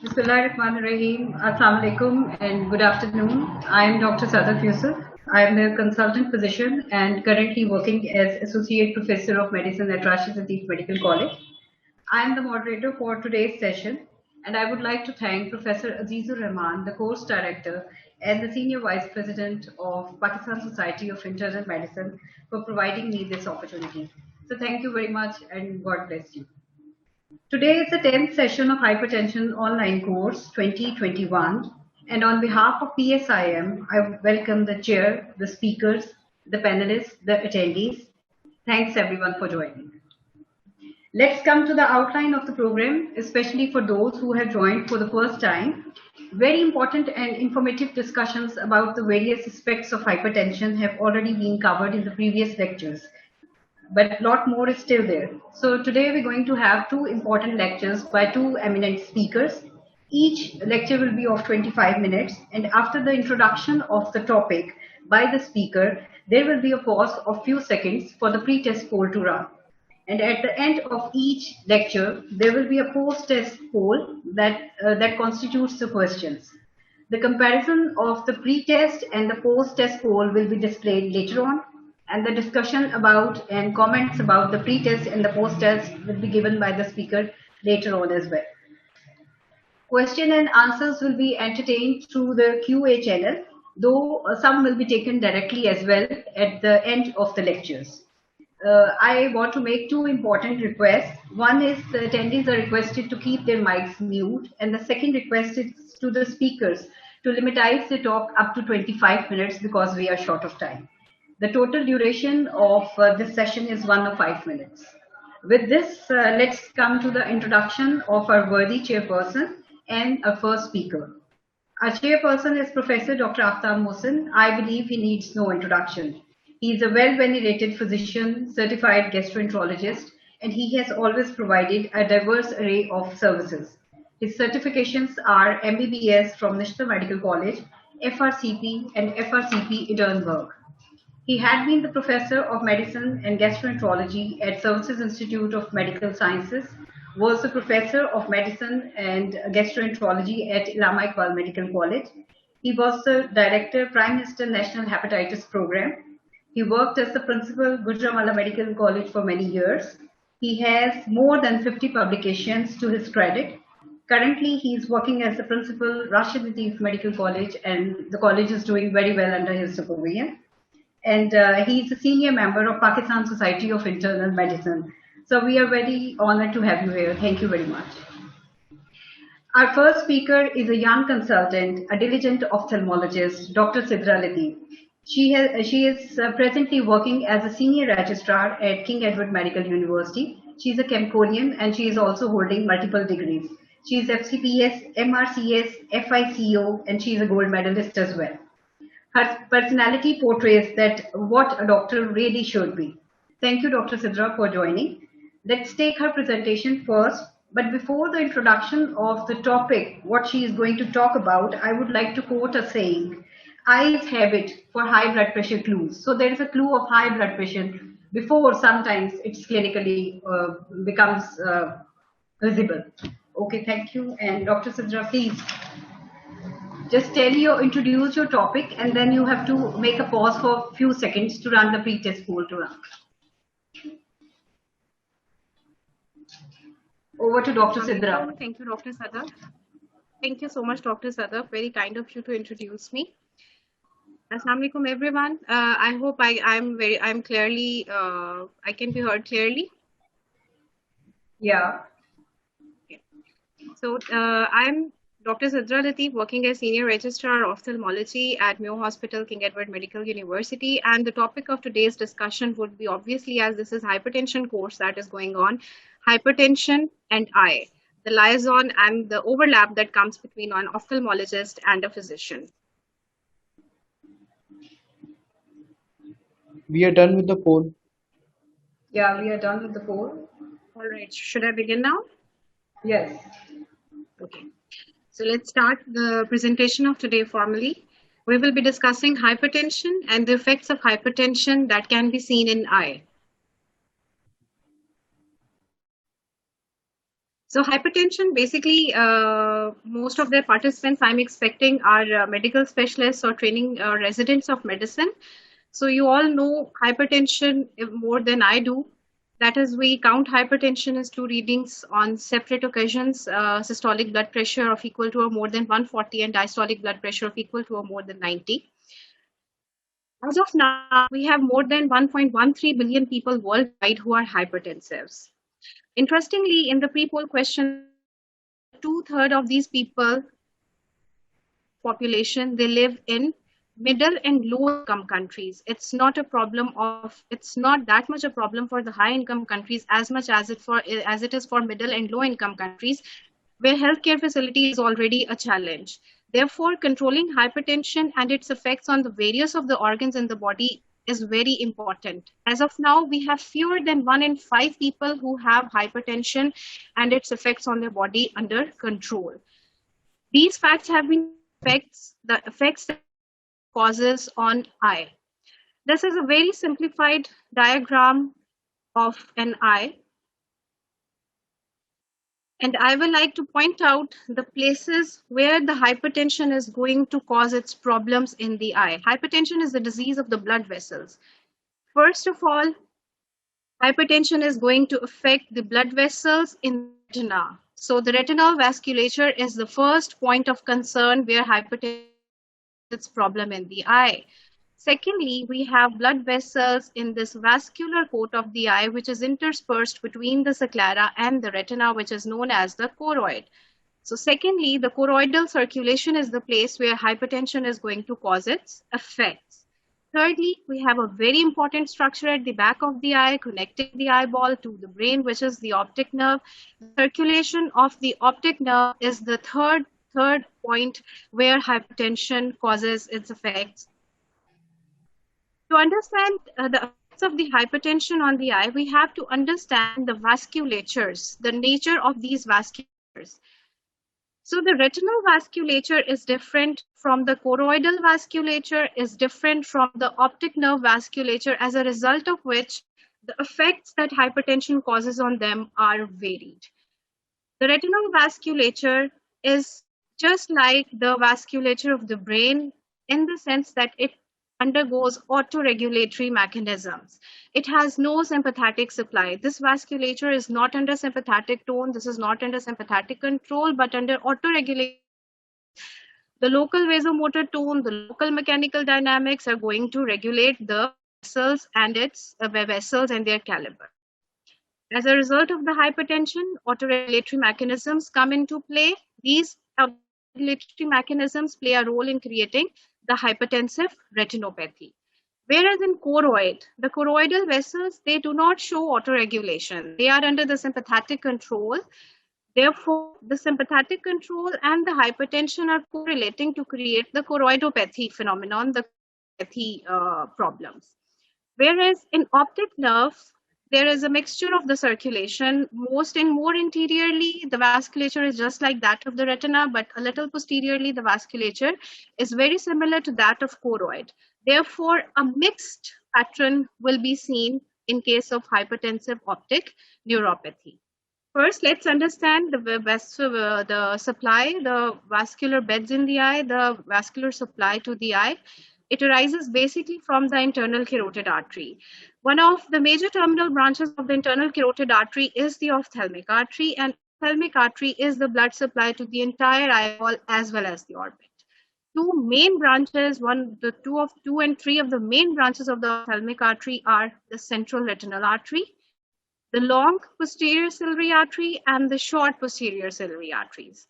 Bismillahirrahmanirrahim. Assalamu alaikum and good afternoon. I am Dr. Sadaf Yusuf. I am a consultant physician and currently working as Associate Professor of Medicine at Rashid Latif Medical College. I am the moderator for today's session and I would like to thank Professor Azizur Rahman, the course director and the Senior Vice President of Pakistan Society of Internal Medicine for providing me this opportunity. So thank you very much and God bless you. Today is the 10th session of Hypertension Online Course 2021, and on behalf of PSIM, I welcome the chair, the speakers, the panelists, the attendees. Thanks everyone for joining. Let's come to the outline of the program, especially for those who have joined for the first time. Very important and informative discussions about the various aspects of hypertension have already been covered in the previous lectures, but a lot more is still there. So today we're going to have two important lectures by two eminent speakers. Each lecture will be of 25 minutes, and after the introduction of the topic by the speaker, there will be a pause of few seconds for the pre-test poll to run. And at the end of each lecture, there will be a post-test poll that constitutes the questions. The comparison of the pre-test and the post-test poll will be displayed later on, and the discussion about and comments about the pre-test and the post-test will be given by the speaker later on as well. Question and answers will be entertained through the QA channel, though some will be taken directly as well at the end of the lectures. I want to make two important requests. One is the attendees are requested to keep their mics mute, and the second request is to the speakers to limitize the talk up to 25 minutes because we are short of time. The total duration of this session is 105 minutes. With this, let's come to the introduction of our worthy chairperson and our first speaker. Our chairperson is Professor Dr. Aftab Mohsin. I believe he needs no introduction. He is a well-venerated physician, certified gastroenterologist, and he has always provided a diverse array of services. His certifications are MBBS from National Medical College, FRCP, and FRCP Edinburgh. He had been the Professor of Medicine and Gastroenterology at Services Institute of Medical Sciences, was the Professor of Medicine and Gastroenterology at Allama Iqbal Medical College. He was the Director, Prime Minister National Hepatitis Program. He worked as the Principal, Gujranwala Medical College for many years. He has more than 50 publications to his credit. Currently, he is working as the Principal, Rashid Latif Medical College, and the college is doing very well under his supervision. And he is a senior member of Pakistan Society of Internal Medicine. So we are very honored to have you here. Thank you very much. Our first speaker is a young consultant, a diligent ophthalmologist, Dr. Sidra Latif. She is presently working as a senior registrar at King Edward Medical University. She is a Chemconian and she is also holding multiple degrees. She is FCPS, MRCS, FICO, and she is a gold medalist as well. Her personality portrays that what a doctor really should be. Thank you, Dr. Sidra, for joining. Let's take her presentation first. But before the introduction of the topic, what she is going to talk about, I would like to quote a saying, eyes have it for high blood pressure clues. So there is a clue of high blood pressure before sometimes it's clinically becomes visible. Okay, thank you. And Dr. Sidra, please. Just introduce your topic, and then you have to make a pause for a few seconds to run the pre-test poll to run. Over to Dr. Sidra. Thank you, Dr. Sadaf. Thank you so much, Dr. Sadaf. Very kind of you to introduce me. Assalamu alaikum, everyone. I hope I'm clearly, I can be heard clearly. Yeah. Okay. So I'm Dr. Sidra Latif, working as Senior Registrar of Ophthalmology at Mayo Hospital, King Edward Medical University. And the topic of today's discussion would be, obviously, as this is hypertension course that is going on, hypertension and eye, the liaison and the overlap that comes between an ophthalmologist and a physician. We are done with the poll. Yeah, we are done with the poll. All right, should I begin now? Yes. Okay. So let's start the presentation of today formally. We will be discussing hypertension and the effects of hypertension that can be seen in eye. So hypertension, basically, most of the participants I'm expecting are medical specialists or training residents of medicine. So you all know hypertension more than I do. That is, we count hypertension as two readings on separate occasions, systolic blood pressure of equal to or more than 140 and diastolic blood pressure of equal to or more than 90. As of now, we have more than 1.13 billion people worldwide who are hypertensive. Interestingly, in the pre-poll question, two-thirds of these people population, they live in middle and low income countries. It's not a problem of, it's not that much a problem for the high income countries as much as it is for middle and low income countries, where healthcare facility is already a challenge. Therefore, controlling hypertension and its effects on the various of the organs in the body is very important. As of now, we have fewer than 1 in 5 people who have hypertension and its effects on their body under control. These facts have been the effects that causes on eye. This is a very simplified diagram of an eye. And I would like to point out the places where the hypertension is going to cause its problems in the eye. Hypertension is the disease of the blood vessels. First of all, hypertension is going to affect the blood vessels in the retina. So the retinal vasculature is the first point of concern where hypertension is its problem in the eye. Secondly, we have blood vessels in this vascular coat of the eye, which is interspersed between the sclera and the retina, which is known as the choroid. So secondly, the choroidal circulation is the place where hypertension is going to cause its effects. Thirdly, we have a very important structure at the back of the eye connecting the eyeball to the brain, which is the optic nerve. The circulation of the optic nerve is the third point where hypertension causes its effects. To understand the effects of the hypertension on the eye, we have to understand the vasculatures, the nature of these vasculatures. So the retinal vasculature is different from the choroidal vasculature, is different from the optic nerve vasculature, as a result of which the effects that hypertension causes on them are varied. The retinal vasculature is just like the vasculature of the brain in the sense that it undergoes autoregulatory mechanisms. It has no sympathetic supply. This vasculature is not under sympathetic tone. This is not under sympathetic control, but under autoregulation. The local vasomotor tone, the local mechanical dynamics are going to regulate the vessels and their caliber. As a result of the hypertension, autoregulatory mechanisms come into play. These autoregulatory mechanisms play a role in creating the hypertensive retinopathy. Whereas in choroid, the choroidal vessels, they do not show autoregulation. They are under the sympathetic control. Therefore, the sympathetic control and the hypertension are correlating to create the choroidopathy phenomenon, the choroidopathy problems. Whereas in optic nerve, there is a mixture of the circulation. More interiorly, the vasculature is just like that of the retina, but a little posteriorly, the vasculature is very similar to that of choroid. Therefore, a mixed pattern will be seen in case of hypertensive optic neuropathy. First, let's understand the supply, the vascular beds in the eye, the vascular supply to the eye. It arises basically from the internal carotid artery. One of the major terminal branches of the internal carotid artery is the ophthalmic artery, and ophthalmic artery is the blood supply to the entire eyeball as well as the orbit. Two main branches, two and three of the main branches of the ophthalmic artery are the central retinal artery, the long posterior ciliary artery, and the short posterior ciliary arteries.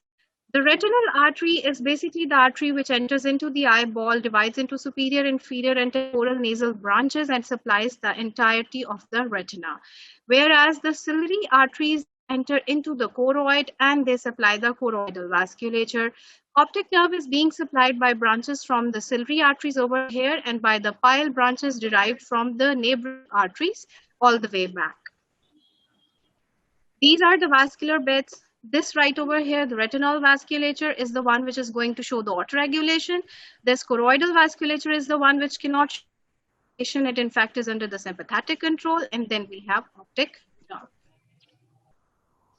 The retinal artery is basically the artery which enters into the eyeball, divides into superior, inferior, and temporal nasal branches and supplies the entirety of the retina. Whereas the ciliary arteries enter into the choroid and they supply the choroidal vasculature. Optic nerve is being supplied by branches from the ciliary arteries over here and by the pile branches derived from the neighboring arteries all the way back. These are the vascular beds. This right over here, the retinal vasculature, is the one which is going to show the autoregulation. This choroidal vasculature is the one which cannot show autoregulation. It in fact is under the sympathetic control. And then we have optic nerve.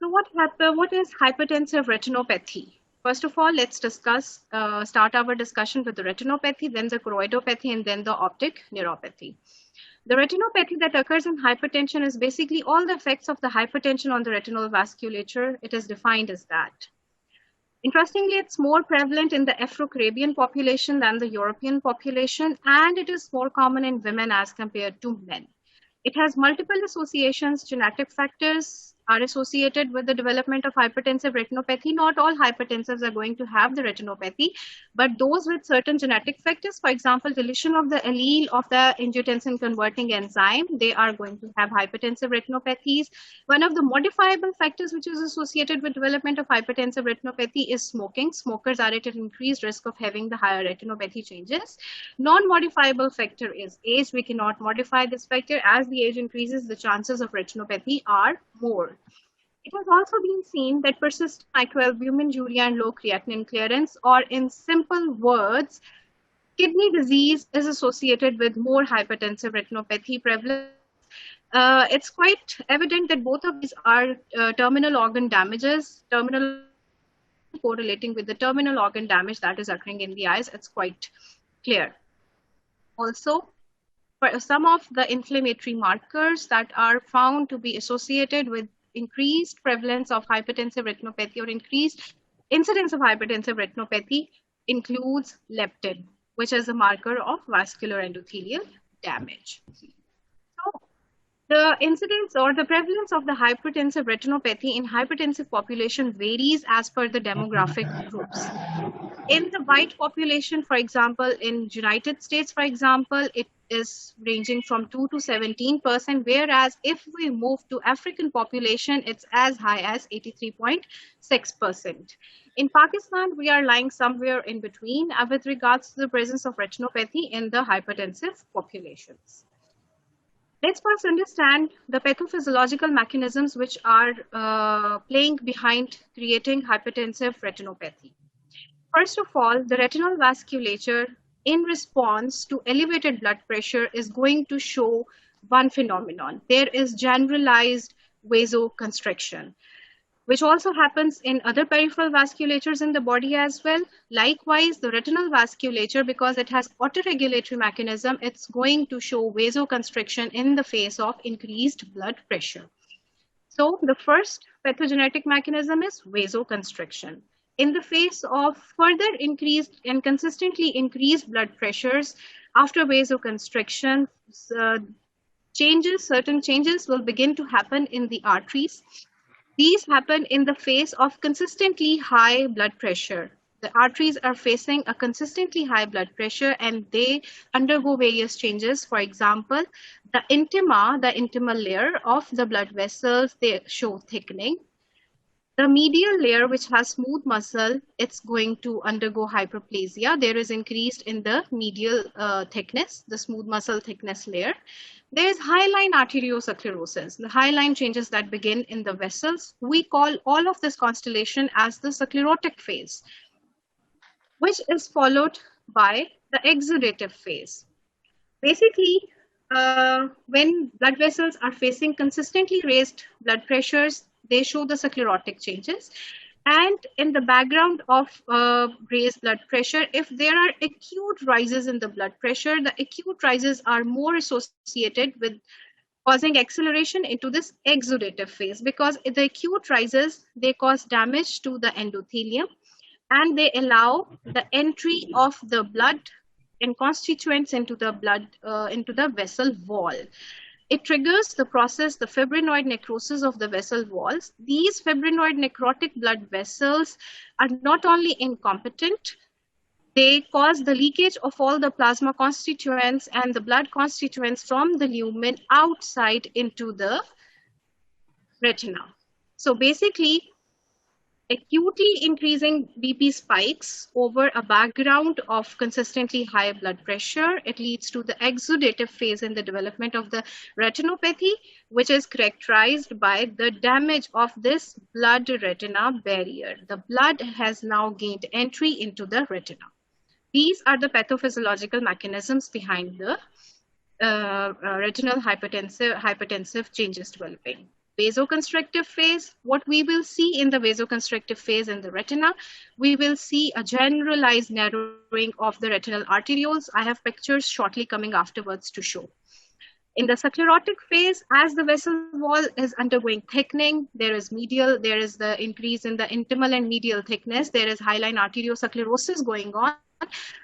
So what is hypertensive retinopathy? First of all, let's start our discussion with the retinopathy, then the choroidopathy, and then the optic neuropathy. The retinopathy that occurs in hypertension is basically all the effects of the hypertension on the retinal vasculature. It is defined as that. Interestingly, it's more prevalent in the Afro-Caribbean population than the European population, and it is more common in women as compared to men. It has multiple associations. Genetic factors are associated with the development of hypertensive retinopathy. Not all hypertensives are going to have the retinopathy, but those with certain genetic factors, for example, deletion of the allele of the angiotensin converting enzyme, they are going to have hypertensive retinopathies. One of the modifiable factors which is associated with development of hypertensive retinopathy is smoking. Smokers are at an increased risk of having the higher retinopathy changes. Non-modifiable factor is age. We cannot modify this factor. As the age increases, the chances of retinopathy are more. It has also been seen that persistent microalbuminuria and low creatinine clearance, or in simple words, kidney disease, is associated with more hypertensive retinopathy prevalence. It's quite evident that both of these are terminal organ damages, terminal correlating with the terminal organ damage that is occurring in the eyes. It's quite clear. Also, for some of the inflammatory markers that are found to be associated with increased prevalence of hypertensive retinopathy or increased incidence of hypertensive retinopathy includes leptin, which is a marker of vascular endothelial damage. So, the incidence or the prevalence of the hypertensive retinopathy in hypertensive population varies as per the demographic groups. In the white population, for example, in United States, for example, it is ranging from 2 to 17%, whereas if we move to African population, it's as high as 83.6%. In Pakistan, we are lying somewhere in between with regards to the presence of retinopathy in the hypertensive populations. Let's first understand the pathophysiological mechanisms which are playing behind creating hypertensive retinopathy. First of all, the retinal vasculature, in response to elevated blood pressure, is going to show one phenomenon. There is generalized vasoconstriction, which also happens in other peripheral vasculatures in the body as well. Likewise, the retinal vasculature, because it has autoregulatory mechanism, it's going to show vasoconstriction in the face of increased blood pressure. So the first pathogenetic mechanism is vasoconstriction. In the face of further increased and consistently increased blood pressures after vasoconstriction, certain changes will begin to happen in the arteries. These happen in the face of consistently high blood pressure. The arteries are facing a consistently high blood pressure and they undergo various changes. For example, the intimal layer of the blood vessels, they show thickening. The medial layer, which has smooth muscle, it's going to undergo hyperplasia. There is increased in the medial thickness, the smooth muscle thickness layer. There is hyaline arteriosclerosis, the hyaline changes that begin in the vessels. We call all of this constellation as the sclerotic phase, which is followed by the exudative phase. Basically, when blood vessels are facing consistently raised blood pressures, they show the sclerotic changes. And in the background of raised blood pressure, if there are acute rises in the blood pressure, the acute rises are more associated with causing acceleration into this exudative phase, because the acute rises, they cause damage to the endothelium and they allow the entry of the blood and constituents into the blood, into the vessel wall. It triggers the process, the fibrinoid necrosis of the vessel walls. These fibrinoid necrotic blood vessels are not only incompetent, they cause the leakage of all the plasma constituents and the blood constituents from the lumen outside into the retina. So basically, acutely increasing BP spikes over a background of consistently high blood pressure, it leads to the exudative phase in the development of the retinopathy, which is characterized by the damage of this blood-retina barrier. The blood has now gained entry into the retina. These are the pathophysiological mechanisms behind the retinal hypertensive changes developing. vasoconstrictive phase. What we will see in the vasoconstrictive phase in the retina, we will see a generalized narrowing of the retinal arterioles. I have pictures shortly coming afterwards to show. In the sclerotic phase, as the vessel wall is undergoing thickening, there is the increase in the intimal and medial thickness. There is hyaline arteriosclerosis going on.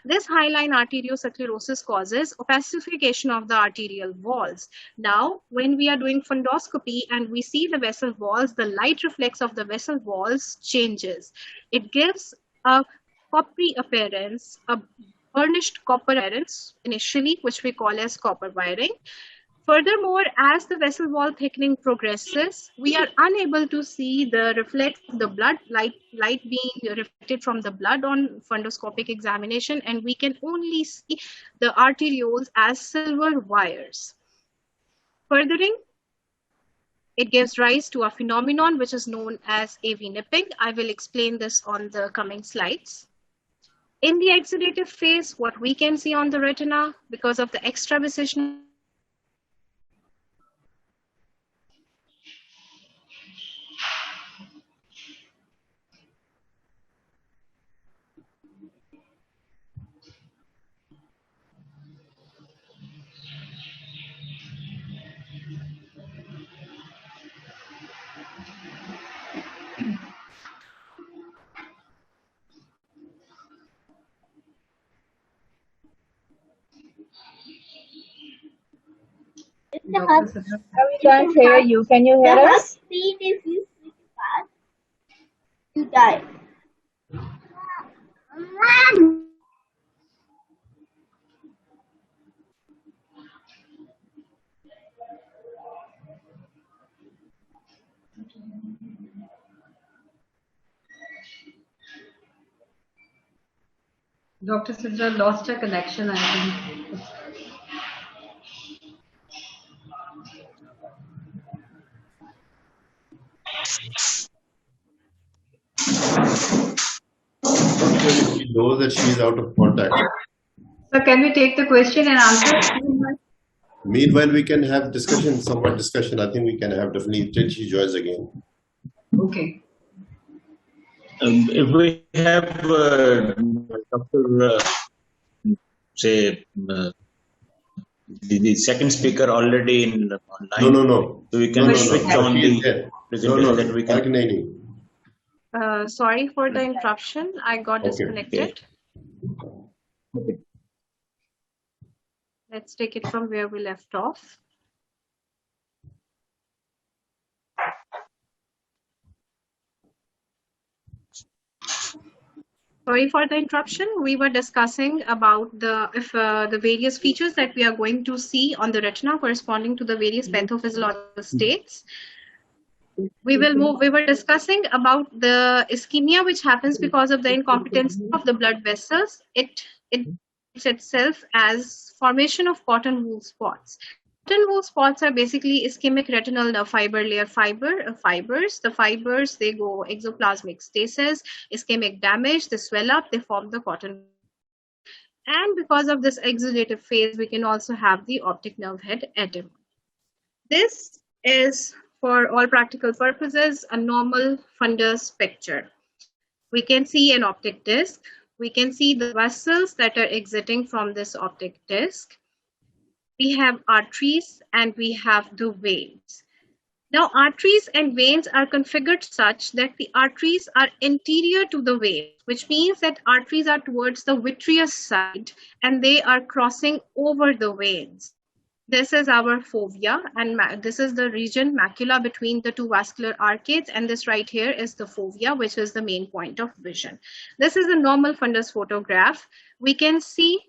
This hyaline arteriosclerosis causes opacification of the arterial walls. Now, when we are doing fundoscopy and we see the vessel walls, the light reflex of the vessel walls changes. It gives a coppery appearance, a burnished copper appearance initially, which we call as copper wiring. Furthermore, as the vessel wall thickening progresses, we are unable to see the reflex of the blood, light being reflected from the blood on fundoscopic examination, and we can only see the arterioles as silver wires. Furthering, it gives rise to a phenomenon which is known as AV nipping. I will explain this on the coming slides. In the exudative phase, what we can see on the retina, because of the extravasation Dr. Sidra. We can't hear you. Can you hear us? Speed if you speak fast, you die. Dr. Sidra lost her connection, I think. She knows that she is out of contact. So can we take the question and answer? Meanwhile, we can have discussion, somewhat discussion. I think we can have definitely till she joins again. Okay. If we have Dr. Say the second speaker already in online. No. So we can switch on the presentation that we can. Sorry for the interruption. I got disconnected. Okay. Let's take it from where we left off. Sorry for the interruption. We were discussing about the various features that we are going to see on the retina corresponding to the various pathophysiological states. We were discussing about the ischemia which happens because of the incompetence of the blood vessels. It itself as formation of cotton wool spots. Cotton wool spots are basically ischemic retinal nerve fiber layer fibers. The fibers, they go exoplasmic stasis, ischemic damage, they swell up, they form the cotton. And because of this exudative phase, we can also have the optic nerve head edema. This is, for all practical purposes, a normal fundus picture. We can see an optic disc. We can see the vessels that are exiting from this optic disc. We have arteries and we have the veins. Now, arteries and veins are configured such that the arteries are anterior to the veins, which means that arteries are towards the vitreous side and they are crossing over the veins. This is our fovea, and this is the region macula between the two vascular arcades, and this right here is the fovea, which is the main point of vision. This is a normal fundus photograph. We can see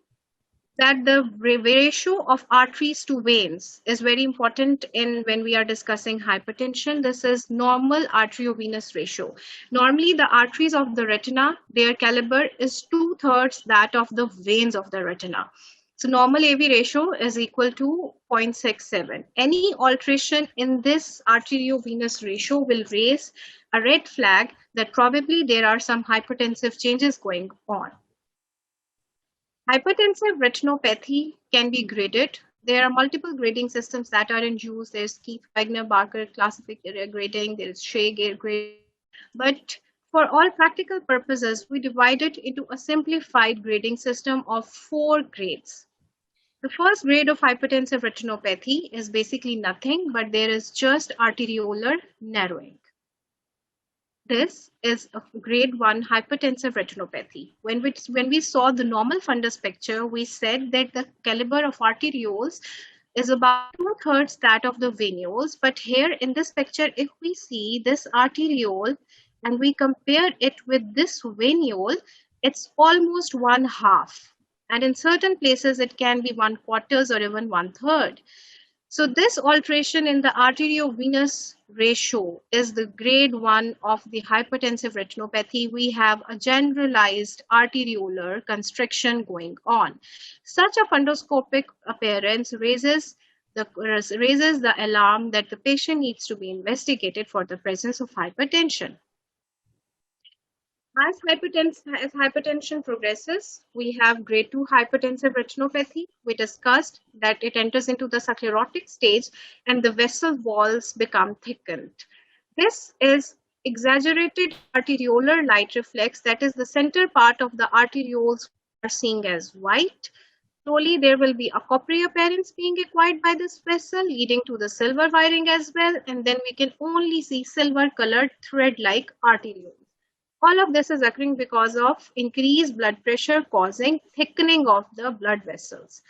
that the ratio of arteries to veins is very important when we are discussing hypertension. This is normal arteriovenous ratio. Normally, the arteries of the retina, their caliber is 2/3 that of the veins of the retina. So normal AV ratio is equal to 0.67. Any alteration in this arteriovenous ratio will raise a red flag that probably there are some hypertensive changes going on. Hypertensive retinopathy can be graded There are multiple grading systems that are in use. There's Keith, Wagner, Barker classification grading, there's Shea grading. But for all practical purposes, we divide it into a simplified grading system of 4 grades. The first grade of hypertensive retinopathy is basically nothing, but there is just arteriolar narrowing. This is a grade 1 hypertensive retinopathy. When we saw the normal fundus picture, we said that the caliber of arterioles is about 2/3 that of the venules. But here in this picture, if we see this arteriole and we compare it with this venule, it's almost 1/2. And in certain places, it can be 1/4 or even 1/3. So this alteration in the arteriovenous ratio is the grade 1 of the hypertensive retinopathy. We have a generalized arteriolar constriction going on. Such a fundoscopic appearance raises the alarm that the patient needs to be investigated for the presence of hypertension. As hypertension progresses, we have grade 2 hypertensive retinopathy. We discussed that it enters into the sclerotic stage and the vessel walls become thickened. This is exaggerated arteriolar light reflex, that is the center part of the arterioles are seeing as white. Slowly, there will be a coppery appearance being acquired by this vessel, leading to the silver wiring as well, and then we can only see silver-colored thread-like arterioles. All of this is occurring because of increased blood pressure causing thickening of the blood vessels.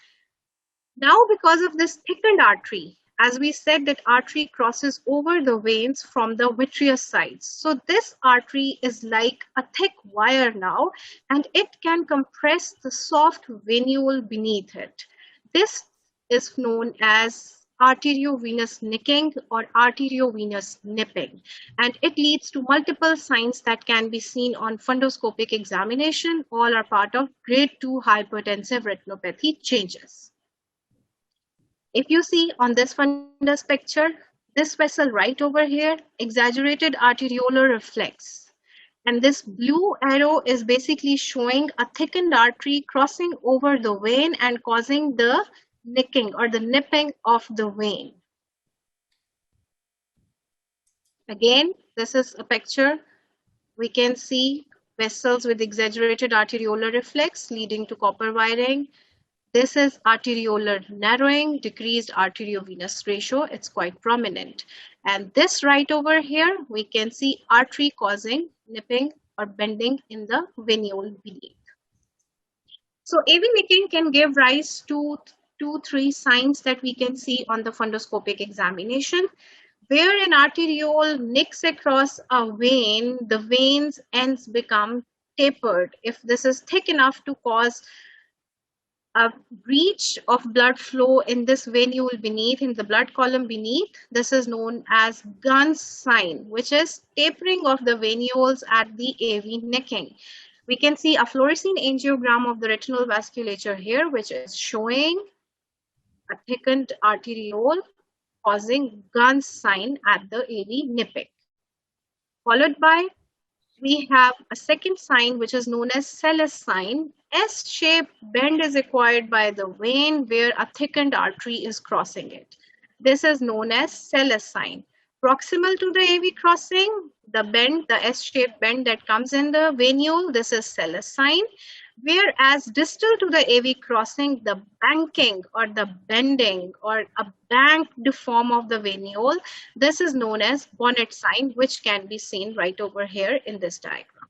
Now, because of this thickened artery, as we said that artery crosses over the veins from the vitreous sides. So this artery is like a thick wire now, and it can compress the soft venule beneath it. This is known as arteriovenous nicking or arteriovenous nipping, and it leads to multiple signs that can be seen on fundoscopic examination. All are part of grade 2 hypertensive retinopathy changes. If you see on this fundus picture, this vessel right over here, exaggerated arteriolar reflex. And this blue arrow is basically showing a thickened artery crossing over the vein and causing the nicking or the nipping of the vein. Again, this is a picture. We can see vessels with exaggerated arteriolar reflex leading to copper wiring. This is arteriolar narrowing, decreased arteriovenous ratio. It's quite prominent. And this right over here, we can see artery causing nipping or bending in the venule beneath. So AV nicking can give rise to 2-3 signs that we can see on the fundoscopic examination. Where an arteriole nicks across a vein, the vein's ends become tapered. If this is thick enough to cause a breach of blood flow in this venule beneath, in the blood column beneath, this is known as Gunn's sign, which is tapering of the venules at the AV nicking. We can see a fluorescein angiogram of the retinal vasculature here, which is showing a thickened arteriole causing Gunn's sign at the AV nipping. Followed by, we have a second sign which is known as Sellis sign. S-shaped bend is acquired by the vein where a thickened artery is crossing it. This is known as Sellis sign. Proximal to the AV crossing, the bend, the S-shaped bend that comes in the venule, this is Sellis sign. Whereas distal to the AV crossing, the banking or the bending or a banked form of the venule, this is known as bonnet sign, which can be seen right over here in this diagram.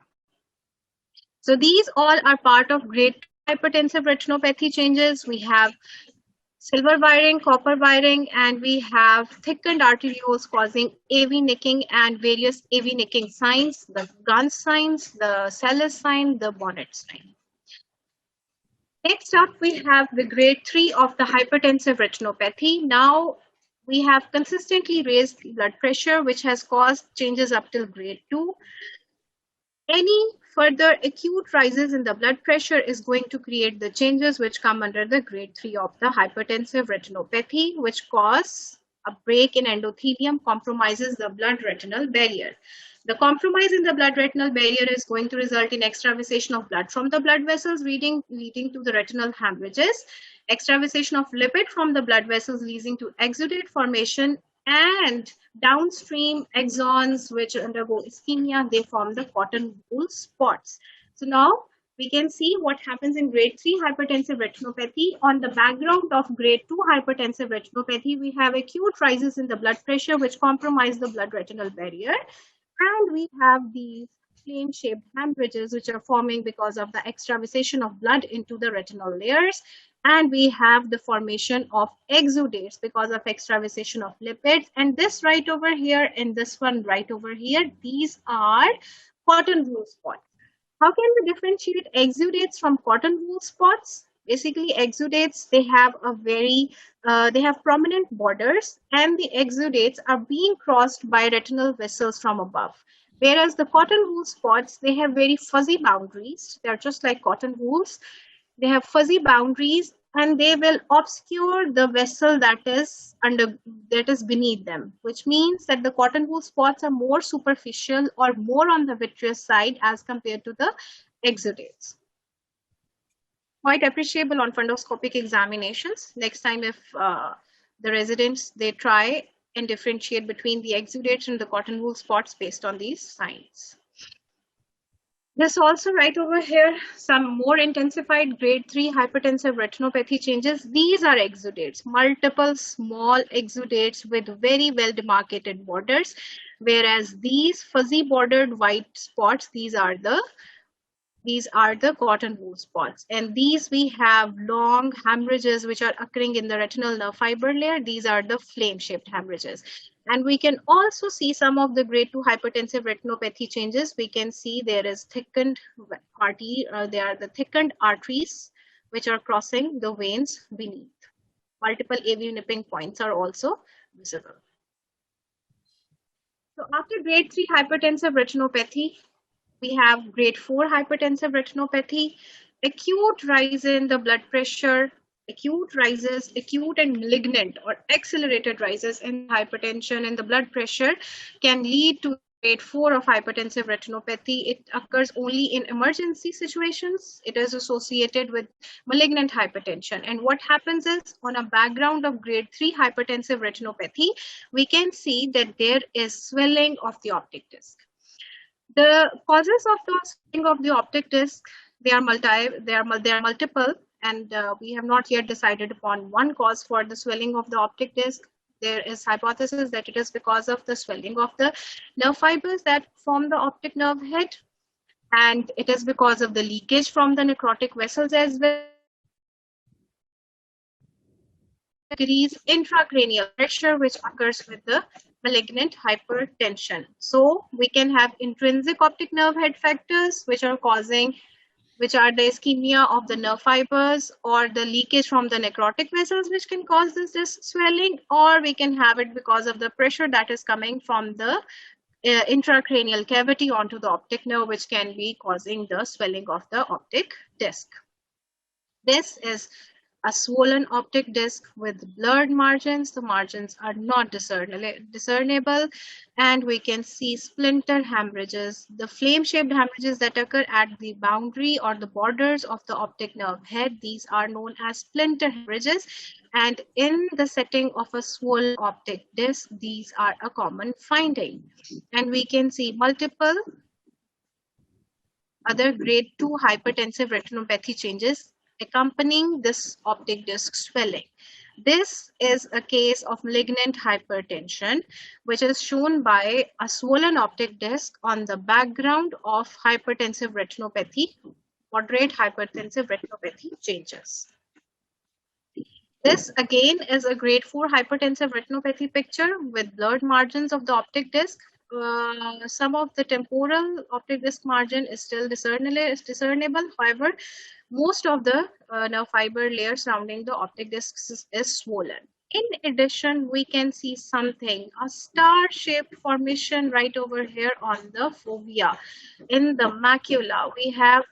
So these all are part of grade 2 hypertensive retinopathy changes. We have silver wiring, copper wiring, and we have thickened arterioles causing AV nicking and various AV nicking signs, the Gunn signs, the Sellis sign, the bonnet sign. Next up, we have the grade 3 of the hypertensive retinopathy. Now, we have consistently raised blood pressure, which has caused changes up till grade 2. Any further acute rises in the blood pressure is going to create the changes which come under the grade 3 of the hypertensive retinopathy, which cause A break in endothelium compromises the blood-retinal barrier. The compromise in the blood-retinal barrier is going to result in extravasation of blood from the blood vessels, leading to the retinal hemorrhages, extravasation of lipid from the blood vessels leading to exudate formation, and downstream axons which undergo ischemia, they form the cotton wool spots. So now we can see what happens in grade 3 hypertensive retinopathy. On the background of grade 2 hypertensive retinopathy, we have acute rises in the blood pressure which compromise the blood-retinal barrier. And we have these flame-shaped hemorrhages which are forming because of the extravasation of blood into the retinal layers. And we have the formation of exudates because of extravasation of lipids. And this right over here and this one right over here, these are cotton wool spots. How can we differentiate exudates from cotton wool spots? Basically, exudates, they have they have prominent borders, and the exudates are being crossed by retinal vessels from above. Whereas the cotton wool spots, they have very fuzzy boundaries. They're just like cotton wools. They have fuzzy boundaries, and they will obscure the vessel that is beneath them, which means that the cotton wool spots are more superficial or more on the vitreous side as compared to the exudates. Quite appreciable on fundoscopic examinations. Next time, if the residents, they try and differentiate between the exudates and the cotton wool spots based on these signs. This also right over here, some more intensified grade 3 hypertensive retinopathy changes. These are exudates, multiple small exudates with very well demarcated borders, whereas these fuzzy bordered white spots, these are the cotton wool spots. And these we have long hemorrhages which are occurring in the retinal nerve fiber layer. These are the flame-shaped hemorrhages. And we can also see some of the grade 2 hypertensive retinopathy changes. We can see there is thickened there are the thickened arteries which are crossing the veins beneath. Multiple AV nipping points are also visible. So after grade 3 hypertensive retinopathy, we have grade 4 hypertensive retinopathy, acute rise in the blood pressure, acute rises, acute and malignant or accelerated rises in hypertension and the blood pressure can lead to grade 4 of hypertensive retinopathy. It occurs only in emergency situations. It is associated with malignant hypertension. And what happens is, on a background of grade 3 hypertensive retinopathy, we can see that there is swelling of the optic disc. The causes of the swelling of the optic disc, they are multiple, and we have not yet decided upon one cause for the swelling of the optic disc. There is hypothesis that it is because of the swelling of the nerve fibers that form the optic nerve head, and it is because of the leakage from the necrotic vessels as well. Increase intracranial pressure which occurs with the malignant hypertension. So we can have intrinsic optic nerve head factors which are the ischemia of the nerve fibers or the leakage from the necrotic vessels which can cause this swelling, or we can have it because of the pressure that is coming from the intracranial cavity onto the optic nerve, which can be causing the swelling of the optic disc. This is a swollen optic disc with blurred margins. The margins are not discernible, and we can see splinter hemorrhages, the flame-shaped hemorrhages that occur at the boundary or the borders of the optic nerve head. These are known as splinter hemorrhages, and in the setting of a swollen optic disc, these are a common finding. And we can see multiple other grade 2 hypertensive retinopathy changes accompanying this optic disc swelling. This is a case of malignant hypertension, which is shown by a swollen optic disc on the background of hypertensive retinopathy, moderate hypertensive retinopathy changes. This again is a grade 4 hypertensive retinopathy picture with blurred margins of the optic disc. Some of the temporal optic disc margin is still discernible. However, most of the nerve fiber layer surrounding the optic disc is swollen. In addition, we can see a star-shaped formation right over here on the fovea. In the macula, we have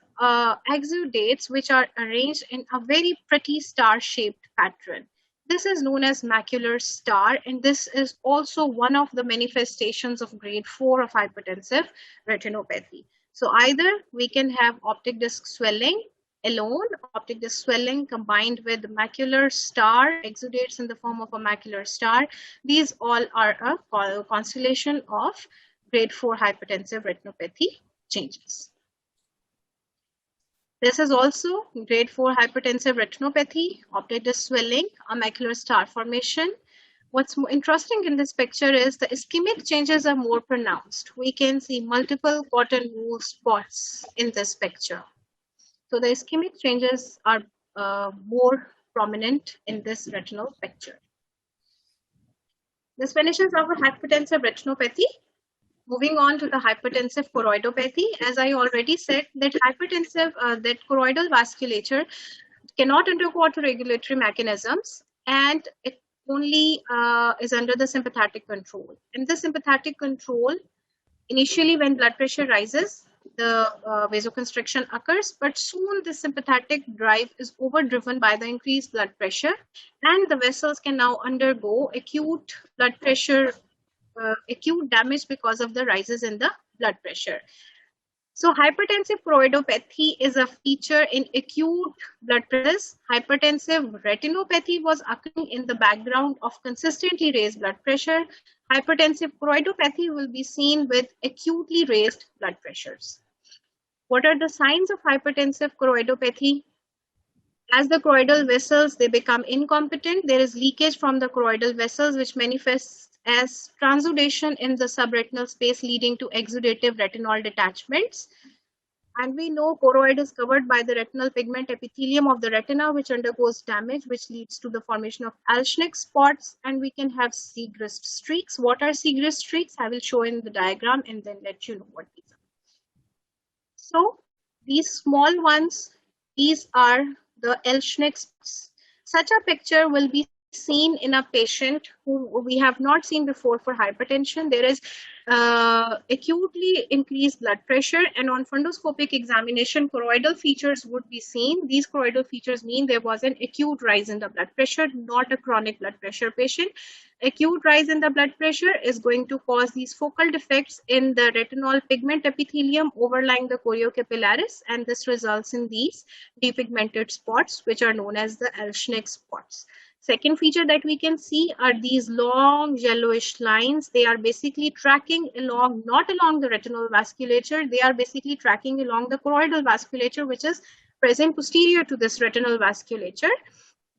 exudates which are arranged in a very pretty star-shaped pattern. This is known as macular star, and this is also one of the manifestations of grade 4 of hypertensive retinopathy. So either we can have optic disc swelling alone, optic disc swelling combined with macular star, exudates in the form of a macular star. These all are a constellation of grade 4 hypertensive retinopathy changes. This is also grade 4 hypertensive retinopathy, optic disc swelling, a macular star formation. What's interesting in this picture is the ischemic changes are more pronounced. We can see multiple cotton wool spots in this picture. So the ischemic changes are more prominent in this retinal picture. This finishes our hypertensive retinopathy. Moving on to the hypertensive choroidopathy, as I already said, that that choroidal vasculature cannot undergo autoregulatory mechanisms, and it only is under the sympathetic control. In the sympathetic control, initially when blood pressure rises, the vasoconstriction occurs, but soon the sympathetic drive is overdriven by the increased blood pressure, and the vessels can now undergo acute blood pressure acute damage because of the rises in the blood pressure. So hypertensive choroidopathy is a feature in acute blood pressure. Hypertensive retinopathy was occurring in the background of consistently raised blood pressure. Hypertensive choroidopathy will be seen with acutely raised blood pressures. What are the signs of hypertensive choroidopathy? As the choroidal vessels, they become incompetent. There is leakage from the choroidal vessels, which manifests as transudation in the subretinal space, leading to exudative retinol detachments. And we know choroid is covered by the retinal pigment epithelium of the retina, which undergoes damage, which leads to the formation of Alschnick spots, and we can have Segrist streaks. What are Segrist streaks? I will show in the diagram and then let you know what these are. So these small ones, these are the Alschnick spots. Such a picture will be seen in a patient who we have not seen before for hypertension. There is acutely increased blood pressure, and on fundoscopic examination, choroidal features would be seen. These choroidal features mean there was an acute rise in the blood pressure, not a chronic blood pressure patient. Acute rise in the blood pressure is going to cause these focal defects in the retinol pigment epithelium overlying the choriocapillaris, and this results in these depigmented spots, which are known as the Alschnick spots. Second feature that we can see are these long yellowish lines. They are basically tracking along, not along the retinal vasculature, they are basically tracking along the choroidal vasculature, which is present posterior to this retinal vasculature.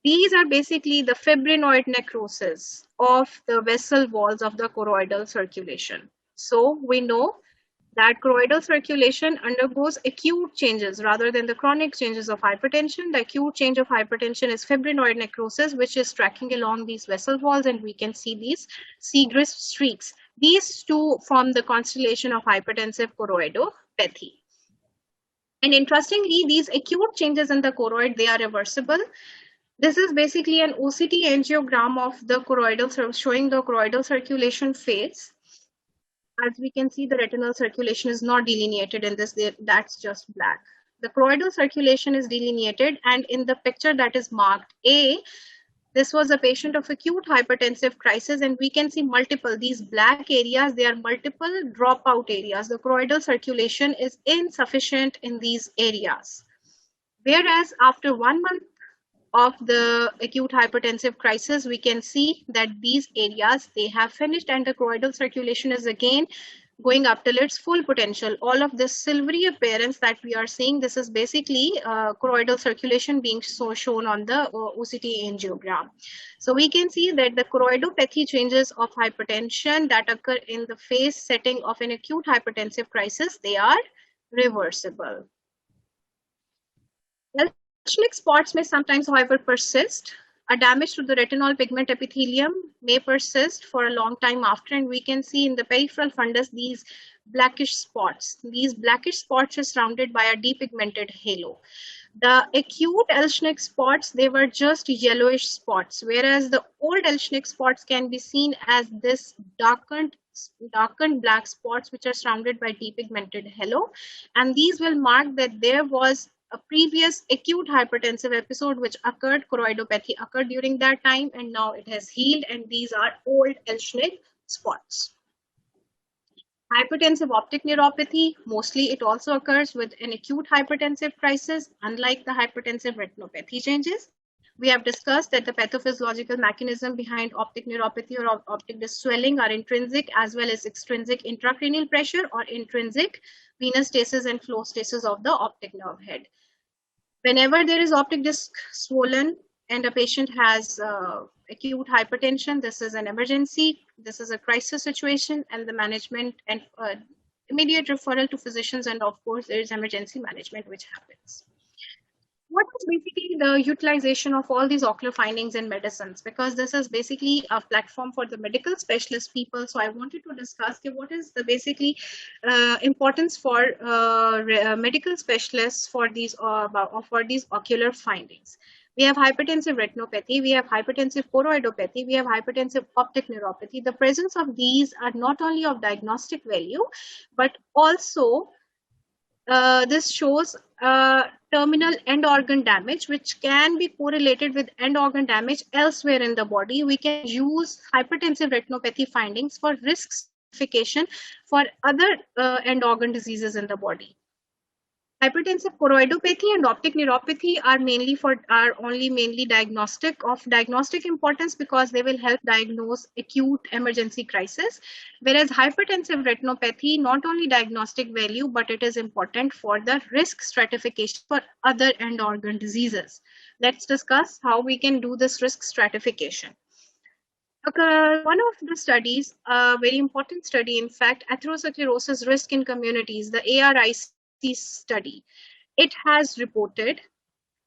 These are basically the fibrinoid necrosis of the vessel walls of the choroidal circulation. So we know that choroidal circulation undergoes acute changes rather than the chronic changes of hypertension. The acute change of hypertension is fibrinoid necrosis, which is tracking along these vessel walls, and we can see these Segrist streaks. These two form the constellation of hypertensive choroidopathy. And interestingly, these acute changes in the choroid, they are reversible. This is basically an OCT angiogram of the choroidal, showing the choroidal circulation phase. As we can see, the retinal circulation is not delineated in this, that's just black. The choroidal circulation is delineated, and in the picture that is marked A, this was a patient of acute hypertensive crisis, and we can see multiple, these black areas, they are multiple dropout areas. The choroidal circulation is insufficient in these areas. Whereas after 1 month of the acute hypertensive crisis, we can see that these areas, they have finished, and the choroidal circulation is again going up till its full potential. All of this silvery appearance that we are seeing, this is basically choroidal circulation being shown on the OCT angiogram. So we can see that the choroidopathy changes of hypertension that occur in the phase setting of an acute hypertensive crisis, they are reversible. Alschnick spots may sometimes, however, persist. A damage to the retinol pigment epithelium may persist for a long time after, and we can see in the peripheral fundus these blackish spots. These blackish spots are surrounded by a depigmented halo. The acute Alschnick spots, they were just yellowish spots, whereas the old Alschnick spots can be seen as this darkened black spots which are surrounded by depigmented halo, and these will mark that there was a previous acute hypertensive episode which occurred, coroidopathy occurred during that time, and now it has healed, and these are old Elschnig spots. Hypertensive optic neuropathy, mostly it also occurs with an acute hypertensive crisis, unlike the hypertensive retinopathy changes. We have discussed that the pathophysiological mechanism behind optic neuropathy or optic disc swelling are intrinsic as well as extrinsic intracranial pressure or intrinsic venous stasis and flow stasis of the optic nerve head. Whenever there is optic disc swollen and a patient has acute hypertension, this is an emergency, this is a crisis situation, and the management and immediate referral to physicians, and of course there is emergency management which happens. What is basically the utilization of all these ocular findings in medicines? Because this is basically a platform for the medical specialist people. So I wanted to discuss what is the basically importance for medical specialists for these ocular findings. We have hypertensive retinopathy, we have hypertensive choroidopathy, we have hypertensive optic neuropathy. The presence of these are not only of diagnostic value, but also this shows terminal end organ damage, which can be correlated with end organ damage elsewhere in the body. We can use hypertensive retinopathy findings for risk stratification for other end organ diseases in the body. Hypertensive choroidopathy and optic neuropathy are mainly diagnostic importance because they will help diagnose acute emergency crisis. Whereas hypertensive retinopathy, not only diagnostic value, but it is important for the risk stratification for other end organ diseases. Let's discuss how we can do this risk stratification. One of the studies, a very important study, in fact, atherosclerosis risk in communities, the ARIC study, it has reported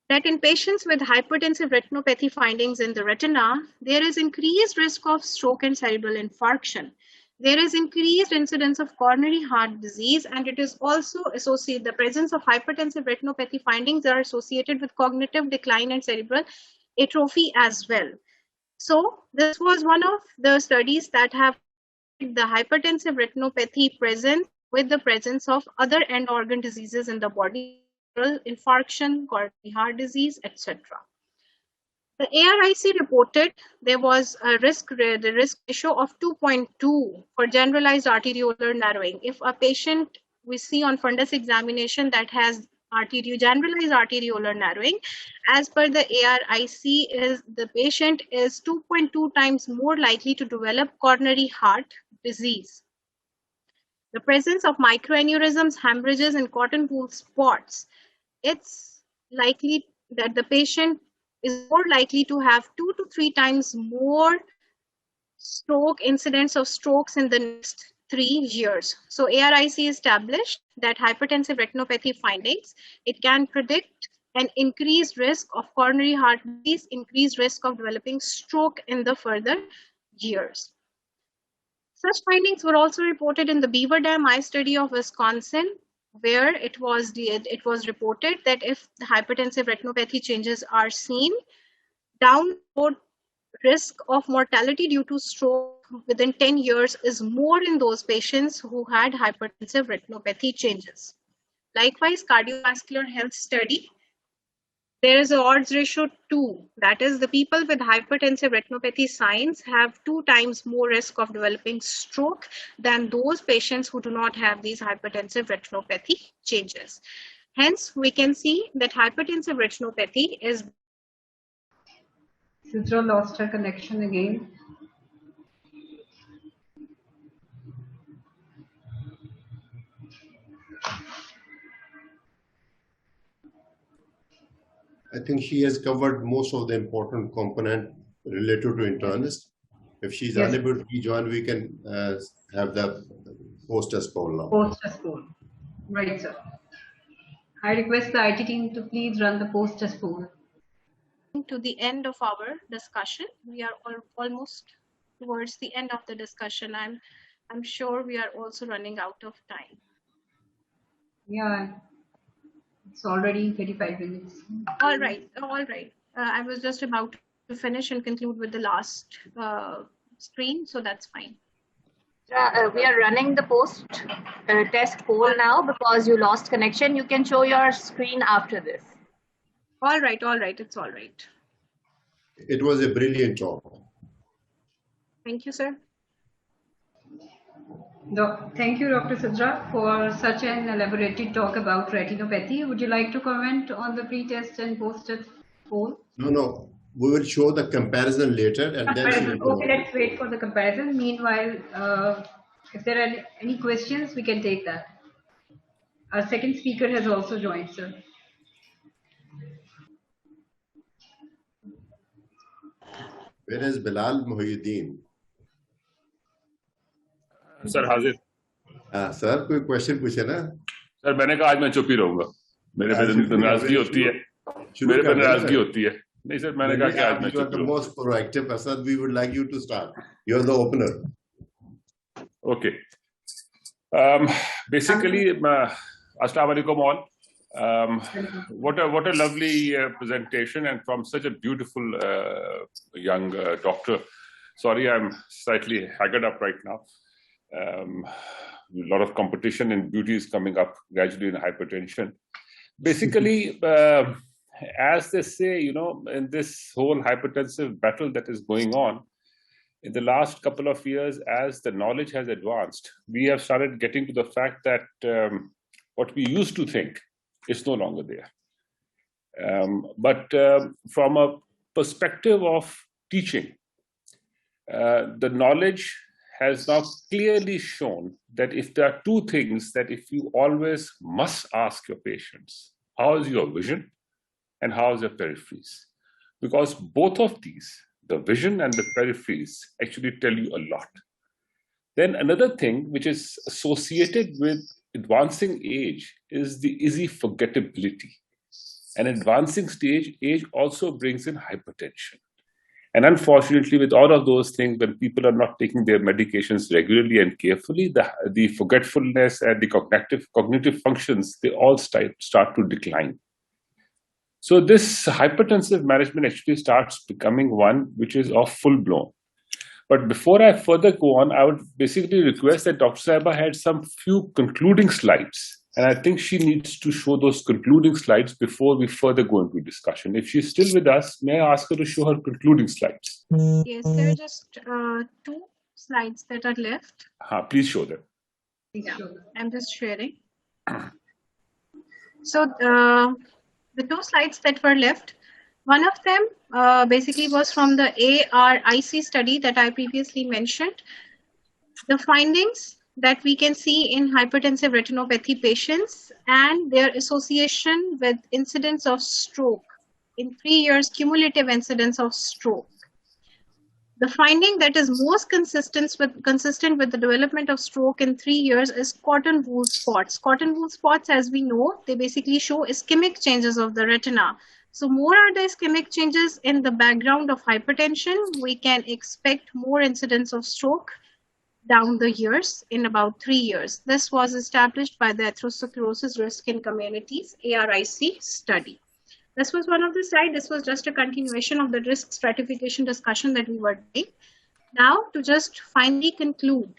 that in patients with hypertensive retinopathy findings in the retina, there is increased risk of stroke and cerebral infarction. There is increased incidence of coronary heart disease, and it is also associated, the presence of hypertensive retinopathy findings are associated with cognitive decline and cerebral atrophy as well. So this was one of the studies that have the hypertensive retinopathy present with the presence of other end organ diseases in the body, infarction, coronary heart disease, etc. The ARIC reported there was a the risk ratio of 2.2 for generalized arteriolar narrowing. If a patient we see on fundus examination that has generalized arteriolar narrowing, as per the ARIC, is the patient is 2.2 times more likely to develop coronary heart disease. The presence of microaneurysms, hemorrhages, and cotton wool spots, it's likely that the patient is more likely to have 2 to 3 times more incidence of strokes in the next 3 years. So ARIC established that hypertensive retinopathy findings, it can predict an increased risk of coronary heart disease, increased risk of developing stroke in the further years. Such findings were also reported in the Beaver Dam eye study of Wisconsin, where it was reported that if the hypertensive retinopathy changes are seen, down the road risk of mortality due to stroke within 10 years is more in those patients who had hypertensive retinopathy changes. Likewise, cardiovascular health study, there is an odds ratio 2. That is, the people with hypertensive retinopathy signs have 2 times more risk of developing stroke than those patients who do not have these hypertensive retinopathy changes. Hence, we can see that hypertensive retinopathy is... Sidra lost her connection again. I think she has covered most of the important component related to internist. If she's unable to rejoin, we can have the post-test poll now. Post-test poll. Right, sir. I request the IT team to please run the post-test poll. To the end of our discussion, we are almost towards the end of the discussion. I'm sure we are also running out of time. Yeah, it's already 35 minutes. All right. I was just about to finish and conclude with the last screen, so that's fine. We are running the post test poll now because you lost connection. You can show your screen after this. All right, it's all right. It was a brilliant talk. Thank you, sir. Thank you, Dr. Sidra, for such an elaborated talk about retinopathy. Would you like to comment on the pre-test and post-test poll? No. We will show the comparison later, and then she will Okay, let's wait for the comparison. Meanwhile, if there are any questions, we can take that. Our second speaker has also joined, sir. Where is Bilal Muhyiddin? Sir हाजिर sir कोई question पूछे ना sir मैंने कहा आज मैं चुप ही रहूंगा मेरे पे नाराजगी होती है मेरे पे नाराजगी होती है नहीं सर मैंने कहा कि आज मैं चुप रहूंगा most proactive person. We would like you to start. You are the opener. Okay. Basically, Assalamu alaikum all. What a lovely presentation, and from such a beautiful young doctor. Sorry, I'm slightly haggard up right now. A lot of competition and beauty is coming up gradually in hypertension. Basically, as they say, in this whole hypertensive battle that is going on, in the last couple of years, as the knowledge has advanced, we have started getting to the fact that what we used to think is no longer there. But from a perspective of teaching, the knowledge has now clearly shown that if there are two things that if you always must ask your patients, how is your vision and how is your peripheries? Because both of these, the vision and the peripheries, actually tell you a lot. Then another thing which is associated with advancing age is the easy forgettability. An advancing age also brings in hypertension. And unfortunately, with all of those things, when people are not taking their medications regularly and carefully, the forgetfulness and the cognitive functions, they all start to decline. So this hypertensive management actually starts becoming one which is of full blown. But before I further go on, I would basically request that Dr. Saiba had some few concluding slides. And I think she needs to show those concluding slides before we further go into discussion. If she's still with us, may I ask her to show her concluding slides? Yes, there are just 2 slides that are left. Please show them. Yeah, I'm just sharing. So the 2 slides that were left, one of them basically was from the ARIC study that I previously mentioned. The findings that we can see in hypertensive retinopathy patients and their association with incidence of stroke in 3 years, cumulative incidence of stroke. The finding that is most consistent with the development of stroke in 3 years is cotton wool spots. Cotton wool spots, as we know, they basically show ischemic changes of the retina. So more are the ischemic changes in the background of hypertension, we can expect more incidence of stroke down the years in about 3 years. This was established by the atherosclerosis risk in communities ARIC study. This was one of the slides. This was just a continuation of the risk stratification discussion that we were doing. Now to just finally conclude,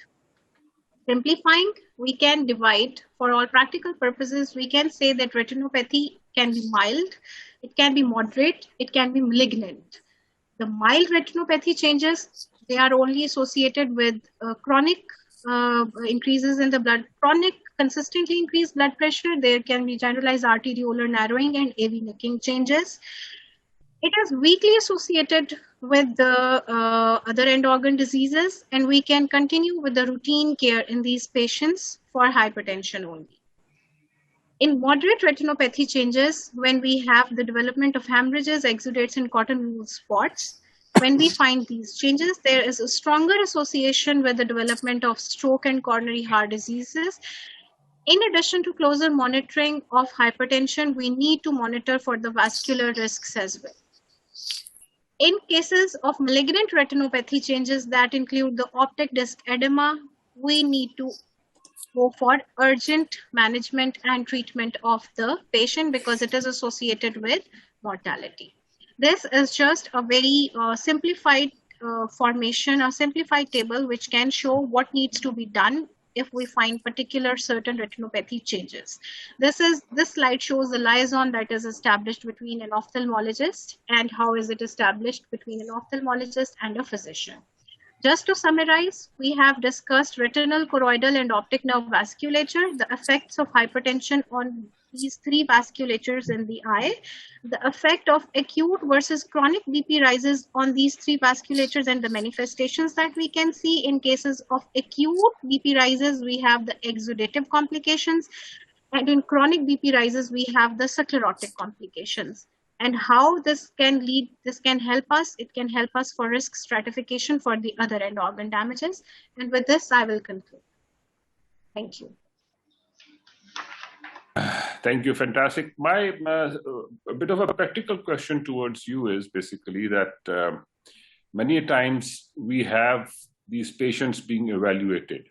simplifying, we can divide for all practical purposes. We can say that retinopathy can be mild, it can be moderate, it can be malignant. The mild retinopathy changes, they are only associated with chronic increases in the blood, chronic consistently increased blood pressure. There can be generalized arteriolar narrowing and AV nicking changes. It is weakly associated with the other end organ diseases, and we can continue with the routine care in these patients for hypertension only. In moderate retinopathy changes, when we have the development of hemorrhages, exudates, and cotton wool spots, when we find these changes, there is a stronger association with the development of stroke and coronary heart diseases. In addition to closer monitoring of hypertension, we need to monitor for the vascular risks as well. In cases of malignant retinopathy changes that include the optic disc edema, we need to go for urgent management and treatment of the patient because it is associated with mortality. This is just a very simplified formation, a simplified table which can show what needs to be done if we find particular certain retinopathy changes. This slide shows the liaison that is established between an ophthalmologist, and how is it established between an ophthalmologist and a physician. Just to summarize, we have discussed retinal, choroidal, and optic nerve vasculature, the effects of hypertension on these three vasculatures in the eye, the effect of acute versus chronic BP rises on these three vasculatures, and the manifestations that we can see. In cases of acute BP rises, we have the exudative complications, and in chronic BP rises, we have the sclerotic complications. And how this can help us. It can help us for risk stratification for the other end organ damages. And with this, I will conclude. Thank you. Thank you. Fantastic. My a bit of a practical question towards you is basically that many times we have these patients being evaluated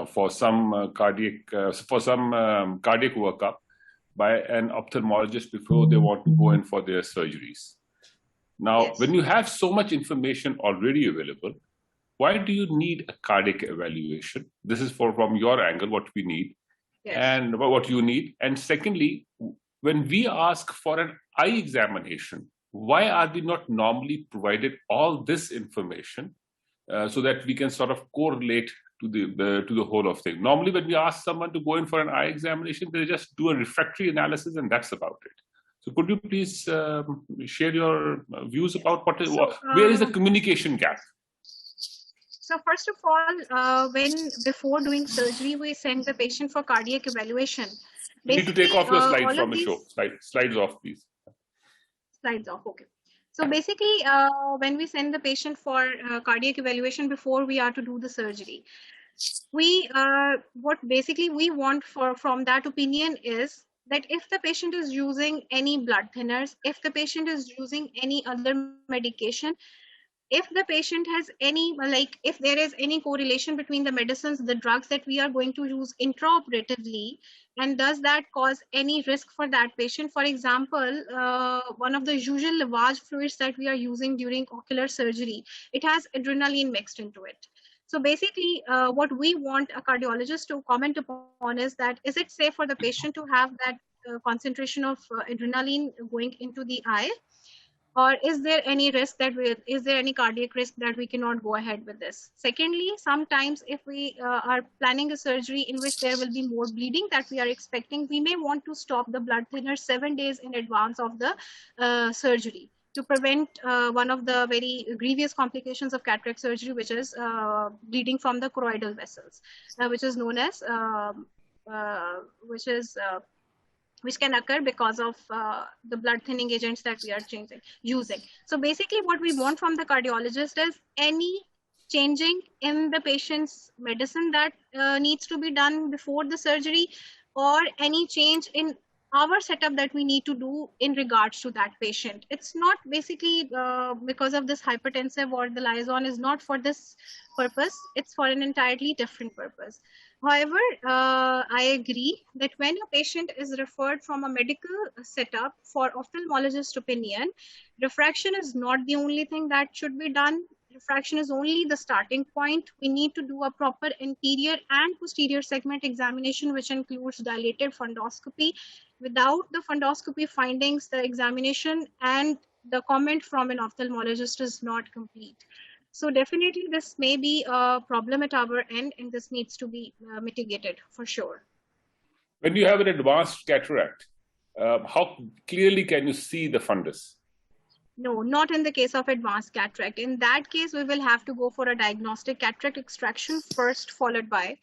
for some cardiac workup by an ophthalmologist before they want to go in for their surgeries. Now, Yes. when you have so much information already available, why do you need a cardiac evaluation? This is from your angle, what we need. Yes. And what you need. And secondly, when we ask for an eye examination, why are we not normally provided all this information so that we can sort of correlate to the whole of thing? Normally, when we ask someone to go in for an eye examination, they just do a refractory analysis and that's about it. So could you please share your views about where is the communication gap? So first of all, before doing surgery, we send the patient for cardiac evaluation. You need to take off your slides from the show. Slides off, please. Slides off, okay. So basically, when we send the patient for cardiac evaluation before we are to do the surgery, what basically we want from that opinion is that if the patient is using any blood thinners, if the patient is using any other medication, if the patient has any, if there is any correlation between the medicines, the drugs that we are going to use intraoperatively, and does that cause any risk for that patient? For example, one of the usual lavage fluids that we are using during ocular surgery, it has adrenaline mixed into it. So basically, what we want a cardiologist to comment upon is that, is it safe for the patient to have that concentration of adrenaline going into the eye? Or is there any risk is there any cardiac risk that we cannot go ahead with this? Secondly, sometimes if we are planning a surgery in which there will be more bleeding that we are expecting, we may want to stop the blood thinner 7 days in advance of the surgery to prevent one of the very grievous complications of cataract surgery, which is bleeding from the choroidal vessels, which is known as which can occur because of the blood thinning agents that we are using. So basically what we want from the cardiologist is any changing in the patient's medicine that needs to be done before the surgery, or any change in our setup that we need to do in regards to that patient. It's not basically because of this hypertensive, or the liaison is not for this purpose. It's for an entirely different purpose. However, I agree that when a patient is referred from a medical setup for ophthalmologist opinion, refraction is not the only thing that should be done. Refraction is only the starting point. We need to do a proper anterior and posterior segment examination, which includes dilated fundoscopy. Without the fundoscopy findings, the examination and the comment from an ophthalmologist is not complete. So definitely this may be a problem at our end, and this needs to be mitigated for sure. When you have an advanced cataract, how clearly can you see the fundus? No, not in the case of advanced cataract. In that case, we will have to go for a diagnostic cataract extraction first, followed by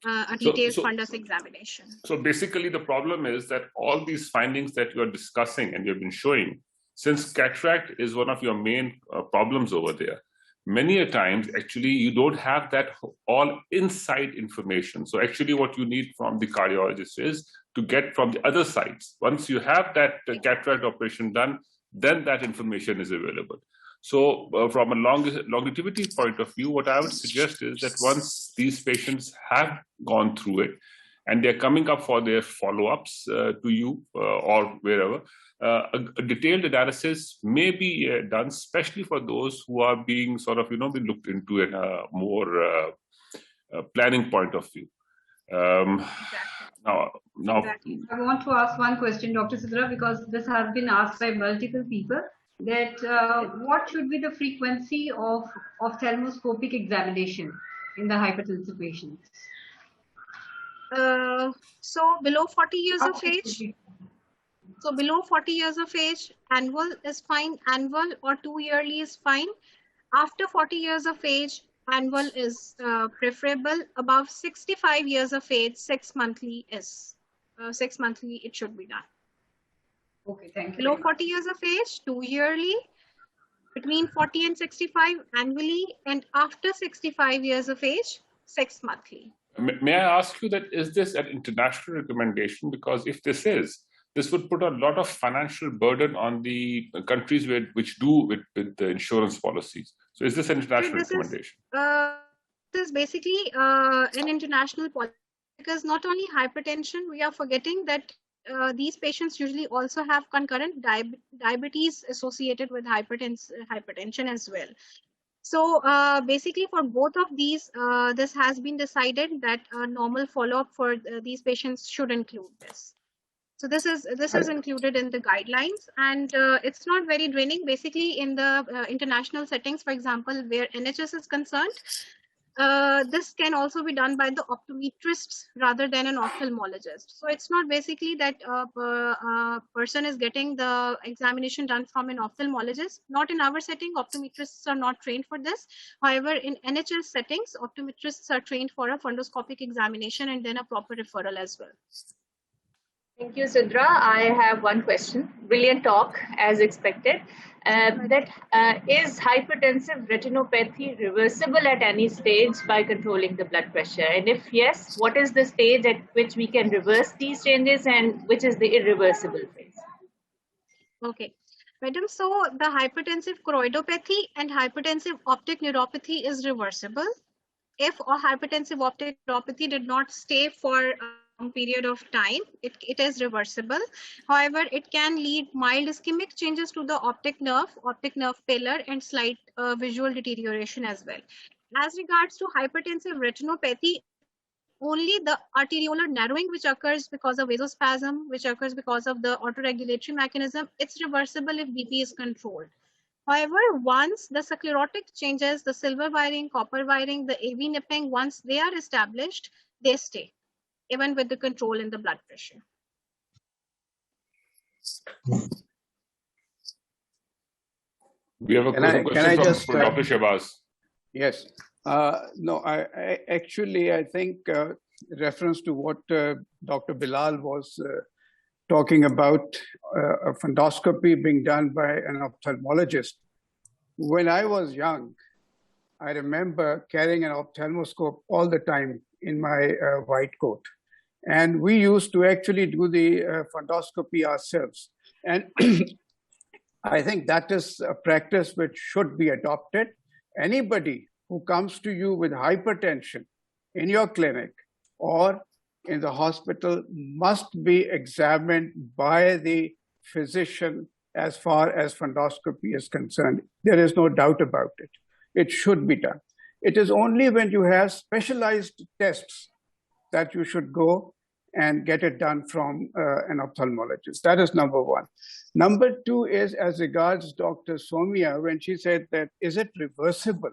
a detailed fundus examination. So basically the problem is that all these findings that you are discussing and you've been showing, since cataract is one of your main problems over there, many a times actually you don't have that all inside information. So actually what you need from the cardiologist is to get from the other sides. Once you have that cataract operation done, then that information is available. So from a longevity point of view, what I would suggest is that once these patients have gone through it, and they're coming up for their follow-ups to you or wherever, a detailed analysis may be done, especially for those who are being sort of, been looked into in a more planning point of view. Now, Exactly. I want to ask one question, Dr. Sidra, because this has been asked by multiple people, that what should be the frequency of ophthalmoscopic examination in the hypertensive patients? So below 40 years of age. So below 40 years of age, annual is fine. Annual or 2 yearly is fine. After 40 years of age, annual is preferable. Above 65 years of age, 6 monthly is 6 monthly. It should be done. Okay, thank you. Below 40 years of age, 2 yearly. Between 40 and 65, annually, and after 65 years of age, 6 monthly. May I ask you that, is this an international recommendation? Because if this is, this would put a lot of financial burden on the countries which do with the insurance policies. So is this an international recommendation? This is basically an international policy, because not only hypertension, we are forgetting that these patients usually also have concurrent diabetes associated with hypertension as well. So basically for both of these, this has been decided that a normal follow-up for these patients should include this. So this is included in the guidelines, and it's not very draining. Basically, in the international settings, for example, where NHS is concerned, this can also be done by the optometrists rather than an ophthalmologist. So it's not basically that a person is getting the examination done from an ophthalmologist. Not in our setting, optometrists are not trained for this. However, in NHS settings, optometrists are trained for a fundoscopic examination and then a proper referral as well. Thank you, Sidra. I have one question. Brilliant talk, as expected. Is hypertensive retinopathy reversible at any stage by controlling the blood pressure? And if yes, what is the stage at which we can reverse these changes, and which is the irreversible phase? Okay. Madam, so the hypertensive coroidopathy and hypertensive optic neuropathy is reversible. If a hypertensive optic neuropathy did not stay for a period of time, it is reversible. However, it can lead mild ischemic changes to the optic nerve pallor, and slight visual deterioration as well. As regards to hypertensive retinopathy, only the arteriolar narrowing, which occurs because of vasospasm, which occurs because of the autoregulatory mechanism, it's reversible if BP is controlled. However, once the sclerotic changes, the silver wiring, copper wiring, the AV nipping, once they are established, they stay, even with the control in the blood pressure. We have a question from Dr. Shabazz. Yes. No, I think reference to what Dr. Bilal was talking about, a fundoscopy being done by an ophthalmologist. When I was young, I remember carrying an ophthalmoscope all the time in my white coat. And we used to actually do the fundoscopy ourselves. And I think that is a practice which should be adopted. Anybody who comes to you with hypertension in your clinic or in the hospital must be examined by the physician as far as fundoscopy is concerned. There is no doubt about it. It should be done. It is only when you have specialized tests that you should go and get it done from an ophthalmologist. That is number one. Number two is, as regards Dr. Somia, when she said that, is it reversible?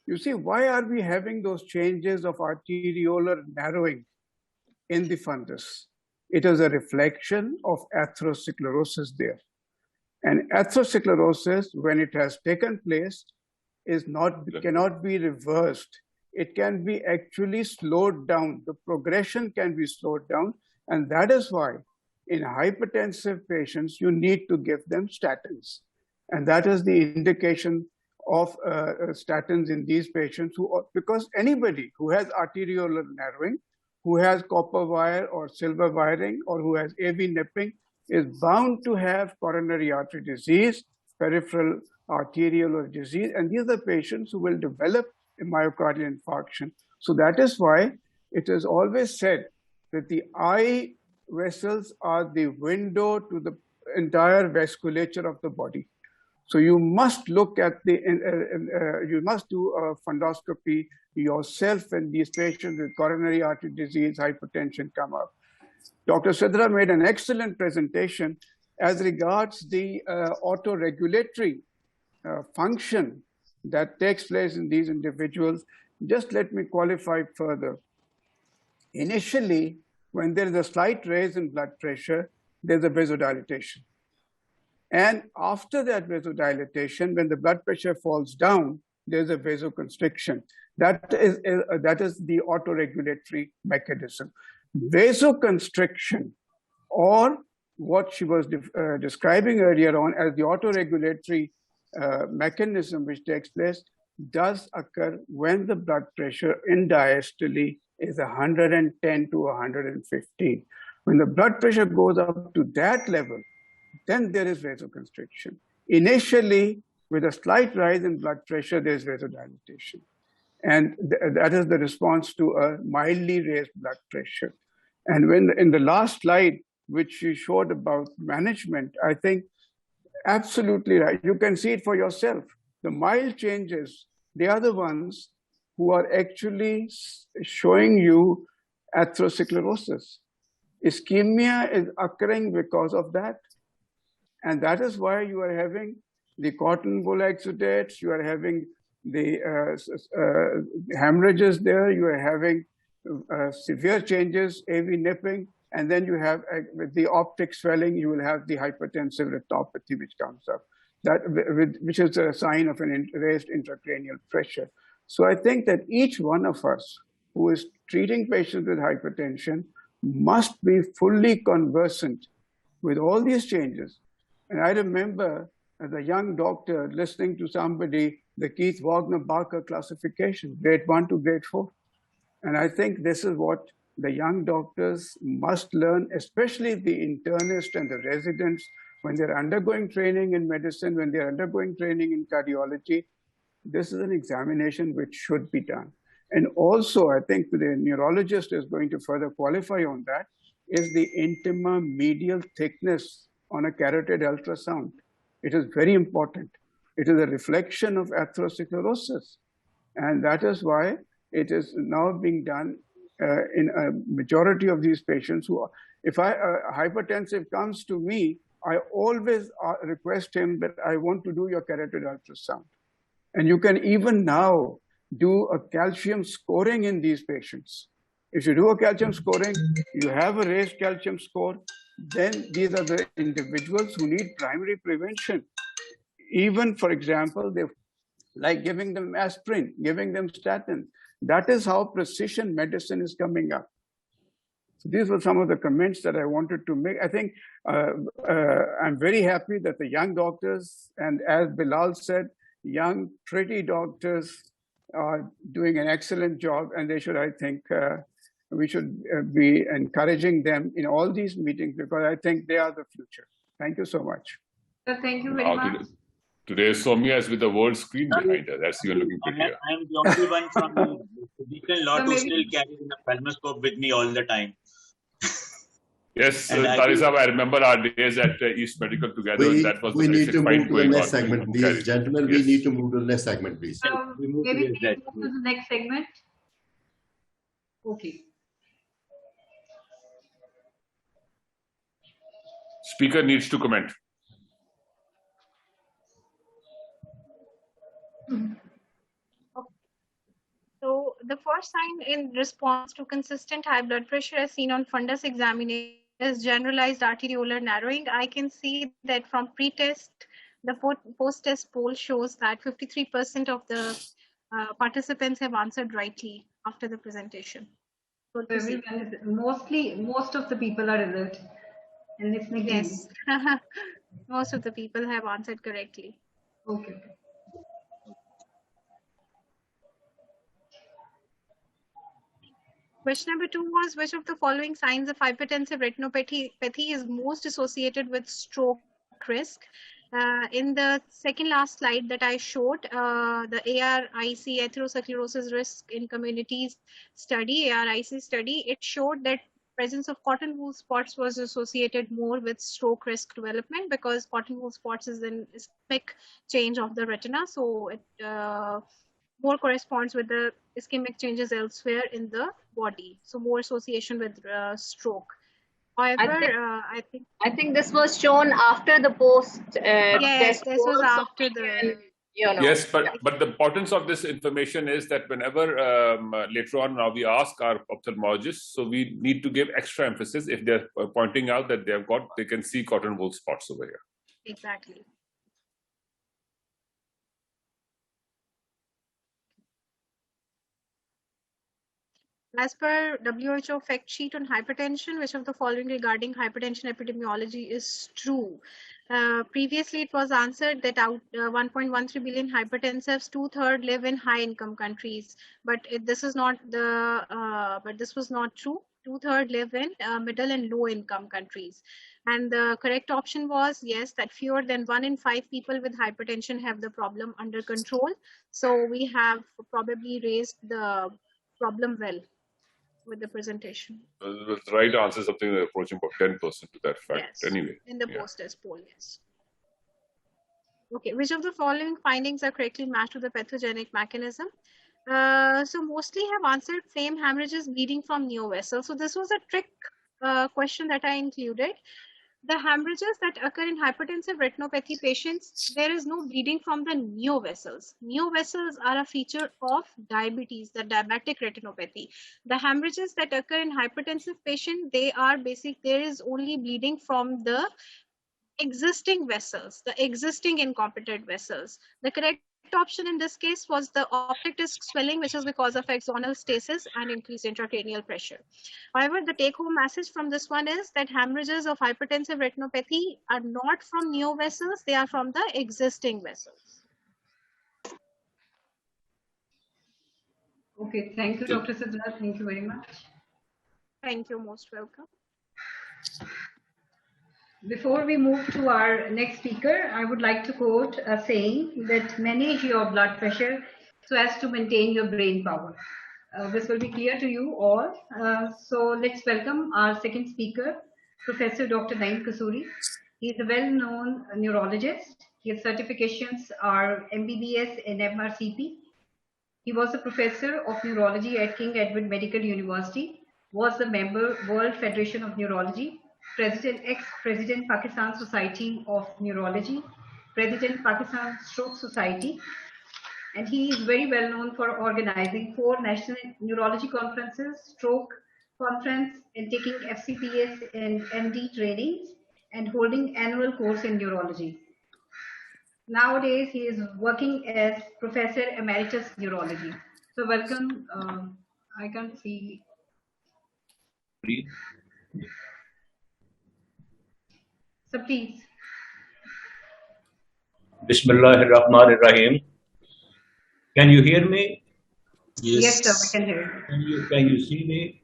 You see, why are we having those changes of arteriolar narrowing in the fundus? It is a reflection of atherosclerosis there. And atherosclerosis, when it has taken place, cannot be reversed. It can be actually slowed down. The progression can be slowed down. And that is why in hypertensive patients, you need to give them statins. And that is the indication of statins in these patients, because anybody who has arteriolar narrowing, who has copper wire or silver wiring, or who has AV nipping, is bound to have coronary artery disease, peripheral arteriolar disease, and these are the patients who will develop a myocardial infarction. So that is why it is always said that the eye vessels are the window to the entire vasculature of the body. So you must look at you must do a fundoscopy yourself when these patients with coronary artery disease, hypertension come up. Dr. Sidra made an excellent presentation as regards the autoregulatory function that takes place in these individuals. Just let me qualify further. Initially, when there is a slight raise in blood pressure, there's a vasodilatation. And after that vasodilatation, when the blood pressure falls down, there's a vasoconstriction. That is the autoregulatory mechanism. Vasoconstriction, or what she was describing earlier on as the autoregulatory mechanism which takes place, does occur when the blood pressure in diastole is 110 to 115. When the blood pressure goes up to that level, then there is vasoconstriction. Initially, with a slight rise in blood pressure, there is vasodilatation. And that is the response to a mildly raised blood pressure. And when in the last slide, which you showed about management, I think absolutely right. You can see it for yourself. The mild changes, they are the ones who are actually showing you atherosclerosis. Ischemia is occurring because of that. And that is why you are having the cotton wool exudates, you are having the hemorrhages there, you are having severe changes, AV nipping, and then you have with the optic swelling, you will have the hypertensive retinopathy which comes up, which is a sign of an raised intracranial pressure. So I think that each one of us who is treating patients with hypertension must be fully conversant with all these changes. And I remember as a young doctor listening to somebody, the Keith Wagner-Barker classification, grade 1 to grade 4. And I think this is what the young doctors must learn, especially the internist and the residents, when they're undergoing training in medicine, when they're undergoing training in cardiology. This is an examination which should be done. And also, I think the neurologist is going to further qualify on that, is the intima medial thickness on a carotid ultrasound. It is very important. It is a reflection of atherosclerosis. And that is why it is now being done in a majority of these patients who are, if a hypertensive comes to me, I always request him that I want to do your carotid ultrasound. And you can even now do a calcium scoring in these patients. If you do a calcium scoring, you have a raised calcium score, then these are the individuals who need primary prevention. Even, for example, like giving them aspirin, giving them statin. That is how precision medicine is coming up. So these were some of the comments that I wanted to make. I think I'm very happy that the young doctors, and as Bilal said, young, pretty doctors are doing an excellent job, and they should, I think, we should be encouraging them in all these meetings because I think they are the future. Thank you so much. So thank you very much. Today, Soumya is with the world screen behind her. That's even looking prettier. I am the only one from the physician law who still carries a Phondoscope with me all the time. Yes, Tarisab, I remember our days at East Medical together. We need to move to the next segment, please. Gentlemen, we need to move to the next segment, please. Maybe we move to the next segment. Okay. Speaker needs to comment. So the first sign in response to consistent high blood pressure as seen on fundus examination is generalized arteriolar narrowing. I can see that from pre-test, the post-test poll shows that 53% of the participants have answered rightly after the presentation. So most of the people are alert. And listening. Yes, most of the people have answered correctly. Okay. Question number 2 was, which of the following signs of hypertensive retinopathy is most associated with stroke risk? In the second last slide that I showed, the ARIC atherosclerosis risk in communities study, ARIC study, it showed that presence of cotton wool spots was associated more with stroke risk development, because cotton wool spots is an ischemic change of the retina. So it more corresponds with the ischemic changes elsewhere in the body. So more association with stroke. However, I think this was shown after the post yes, test. this was after the. Yes, but the importance of this information is that whenever later on now we ask our ophthalmologists, so we need to give extra emphasis if they're pointing out that they can see cotton wool spots over here. Exactly. As per WHO fact sheet on hypertension, which of the following regarding hypertension epidemiology is true? Previously, it was answered that out 1.13 billion hypertensives, 2/3 live in high-income countries, but this is not the. But this was not true. 2/3 live in middle and low-income countries, and the correct option was yes, that fewer than 1 in 5 people with hypertension have the problem under control. So we have probably raised the problem well with the presentation. The right answer is something approaching about 10% to that fact. Yes. Anyway. In the post-test poll, yes. Okay, which of the following findings are correctly matched to the pathogenic mechanism? So mostly have answered flame hemorrhages bleeding from neovessels. So this was a trick question that I included. The hemorrhages that occur in hypertensive retinopathy patients, there is no bleeding from the neovessels. Neovessels are a feature of diabetes, the diabetic retinopathy. The hemorrhages that occur in hypertensive patient, they are there is only bleeding from the existing vessels, the existing incompetent vessels. The correct option in this case was the optic disc swelling, which is because of axonal stasis and increased intracranial pressure. However, the take-home message from this one is that hemorrhages of hypertensive retinopathy are not from new vessels, they are from the existing vessels. Okay, thank you, Dr. Sidra. Thank you very much. Thank you, most welcome. Before we move to our next speaker, I would like to quote a saying that manage your blood pressure so as to maintain your brain power. This will be clear to you all. So let's welcome our second speaker, Professor Dr. Naeem Kasoori. He is a well-known neurologist. His certifications are MBBS and MRCP. He was a professor of neurology at King Edward Medical University, was a member World Federation of Neurology, ex-president Pakistan Society of Neurology, president Pakistan Stroke Society, and he is very well known for organizing 4 national neurology conferences, stroke conference, and taking FCPS and MD trainings, and holding annual course in neurology. Nowadays, he is working as Professor Emeritus Neurology. So welcome. I can't see. So please. Bismillahirrahmanirrahim. Can you hear me? Yes, sir, we can hear you. Can you see me?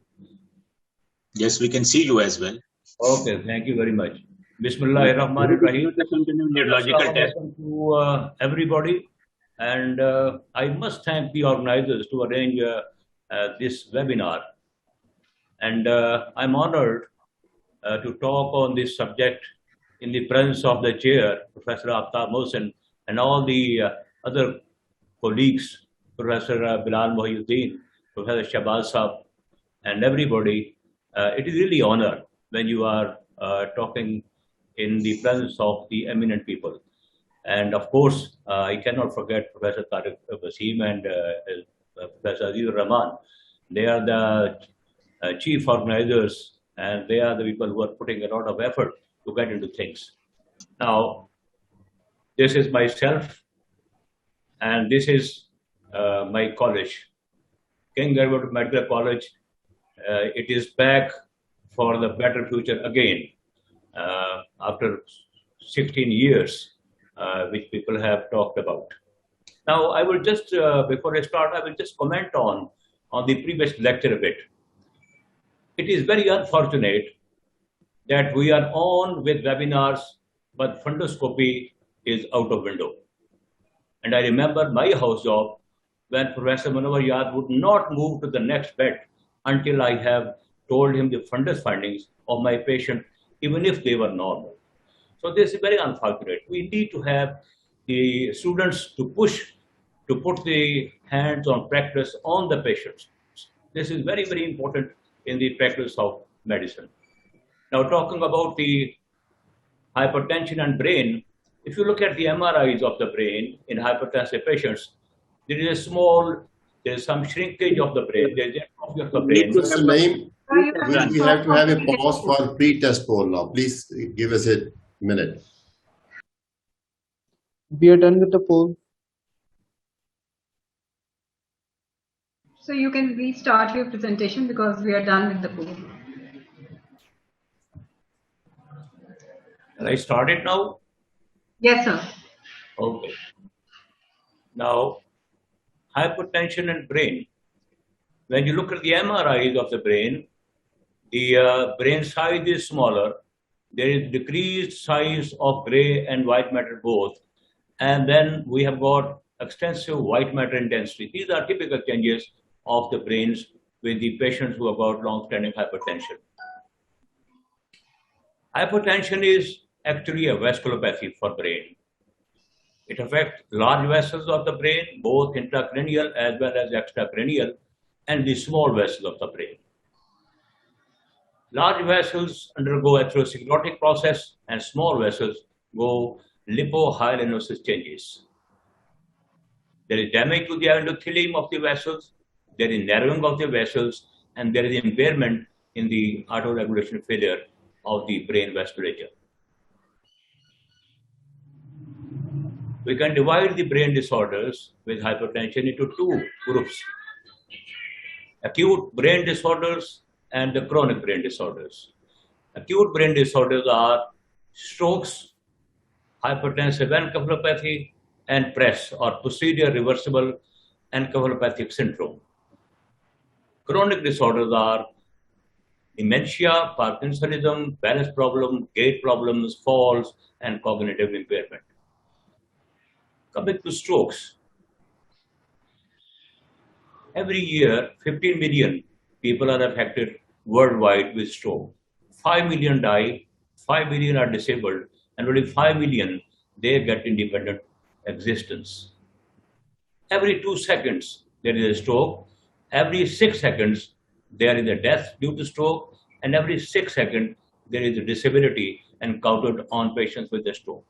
Yes, we can see you as well. Okay, thank you very much. Bismillahirrahmanirrahim. Neurological test to everybody, and I must thank the organizers to arrange this webinar. And I'm honored to talk on this subject in the presence of the chair, Professor Aftab Mohsen, and all the other colleagues, Professor Bilal Mohyuddin, Professor Shabaz Saab, and everybody. It is really an honor when you are talking in the presence of the eminent people. And of course, I cannot forget Professor Tariq Wasim and Professor Aziz Rahman. They are the chief organizers, and they are the people who are putting a lot of effort to get into things. Now, this is myself, and this is my college, King Edward Medical College. It is back for the better future again, after 16 years, which people have talked about. Now, I will just, before I start, I will just comment on the previous lecture a bit. It is very unfortunate that we are on with webinars, but Phondoscopy is out of window. And I remember my house job when Professor Munawar Yad would not move to the next bed until I have told him the fundus findings of my patient, even if they were normal. So this is very unfortunate. We need to have the students to push to put the hands on practice on the patients. This is very, very important in the practice of medicine. Now, talking about the hypertension and brain, if you look at the MRIs of the brain in hypertensive patients, there is some shrinkage of the brain, there is atrophy of the brain. Mr. Naeem, we have to have a pause for pre-test poll now. Please give us a minute. We are done with the poll. So you can restart your presentation because we are done with the poll. Can I start it now? Yes, sir. Okay. Now, hypertension and brain. When you look at the MRIs of the brain size is smaller. There is decreased size of gray and white matter both. And then we have got extensive white matter intensity. These are typical changes of the brains with the patients who have got long-standing hypertension. Hypertension is actually a vasculopathy for brain. It affects large vessels of the brain, both intracranial as well as extracranial, and the small vessels of the brain. Large vessels undergo atherosclerotic process and small vessels go lipohyalinosis changes. There is damage to the endothelium of the vessels, there is narrowing of the vessels, and there is impairment in the autoregulation failure of the brain vasculature. We can divide the brain disorders with hypertension into two groups: acute brain disorders and the chronic brain disorders. Acute brain disorders are strokes, hypertensive encephalopathy, and PRES, or posterior reversible encephalopathic syndrome. Chronic disorders are dementia, Parkinsonism, balance problem, gait problems, falls, and cognitive impairment. Coming to strokes, every year 15 million people are affected worldwide with stroke. 5 million die, 5 million are disabled, and only 5 million, they get independent existence. Every 2 seconds, there is a stroke. Every 6 seconds, there is a death due to stroke. And every 6 seconds, there is a disability encountered on patients with a stroke.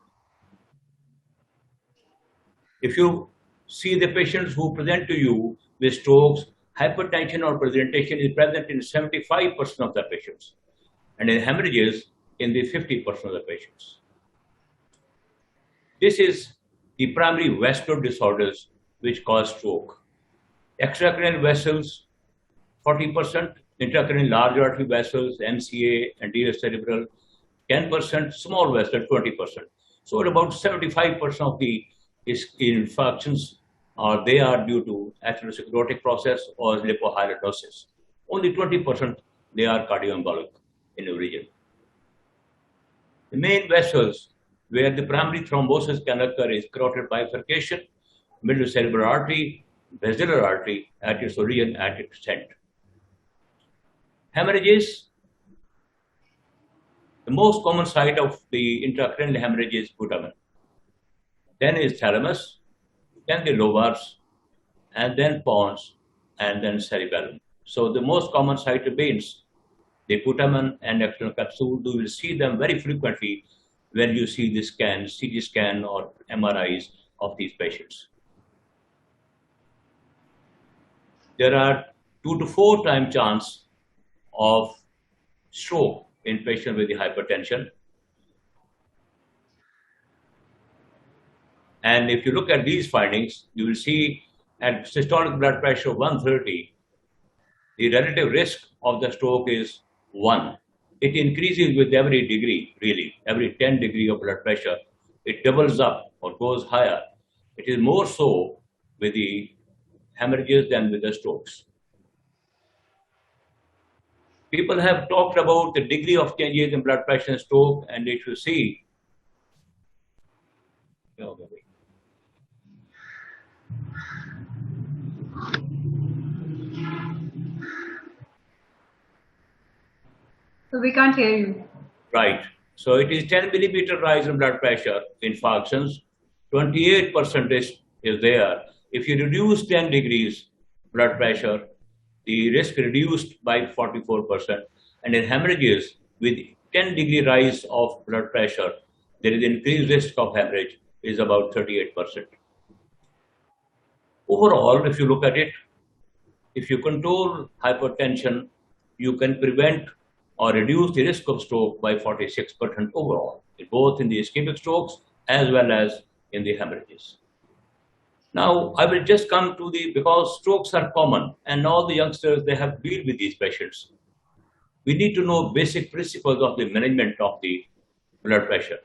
If you see the patients who present to you with strokes, hypertension or presentation is present in 75% of the patients, and in hemorrhages in the 50% of the patients. This is the primary vascular disorders which cause stroke. Extracranial vessels, 40%, intracranial large artery vessels, MCA, anterior cerebral, 10%, small vessel, 20%. So about 75% of the infarctions they are due to atherosclerotic process or lipohyalinosis. Only 20% they are cardioembolic in origin. The main vessels where the primary thrombosis can occur is carotid bifurcation, middle cerebral artery, basilar artery at its origin, at its end. Hemorrhages. The most common site of the intracranial hemorrhage is putamen. Then is thalamus, then the lobars, and then pons, and then cerebellum. So the most common site remains the putamen and external capsule. You will see them very frequently when you see the scans, CT scan or MRIs of these patients. There are 2 to 4 times chance of stroke in patients with the hypertension. And if you look at these findings, you will see at systolic blood pressure of 130, the relative risk of the stroke is 1. It increases with every degree, really. Every 10 degree of blood pressure, it doubles up or goes higher. It is more so with the hemorrhages than with the strokes. People have talked about the degree of changes in blood pressure and stroke, and if you see, So we can't hear you. Right. So it is 10 millimeter rise in blood pressure infarctions. 28% is there. If you reduce 10 degrees blood pressure, the risk reduced by 44%. And in hemorrhages, with 10-degree rise of blood pressure, there is increased risk of hemorrhage is about 38%. Overall, if you look at it, if you control hypertension, you can prevent or reduce the risk of stroke by 46% overall, both in the ischemic strokes as well as in the hemorrhages. Now, I will just come to because strokes are common and all the youngsters, they have dealt with these patients. We need to know basic principles of the management of the blood pressure.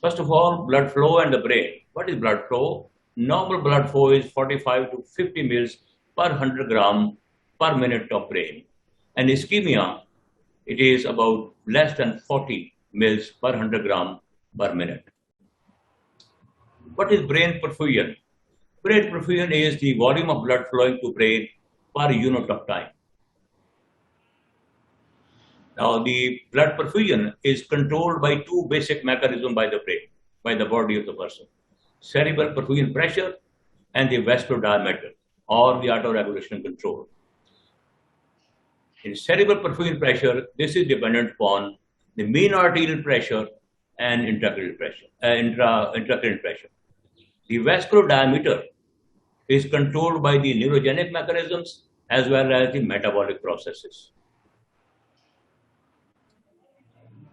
First of all, blood flow and the brain. What is blood flow? Normal blood flow is 45 to 50 mils per 100 gram per minute of brain. And ischemia, it is about less than 40 mils per 100 gram per minute. What is brain perfusion? Brain perfusion is the volume of blood flowing to brain per unit of time. Now, the blood perfusion is controlled by two basic mechanisms by the brain, by the body of the person. Cerebral perfusion pressure and the vascular diameter, or the auto-regulation control. In cerebral perfusion pressure, this is dependent upon the mean arterial pressure and intracranial pressure, intracranial pressure. The vascular diameter is controlled by the neurogenic mechanisms as well as the metabolic processes.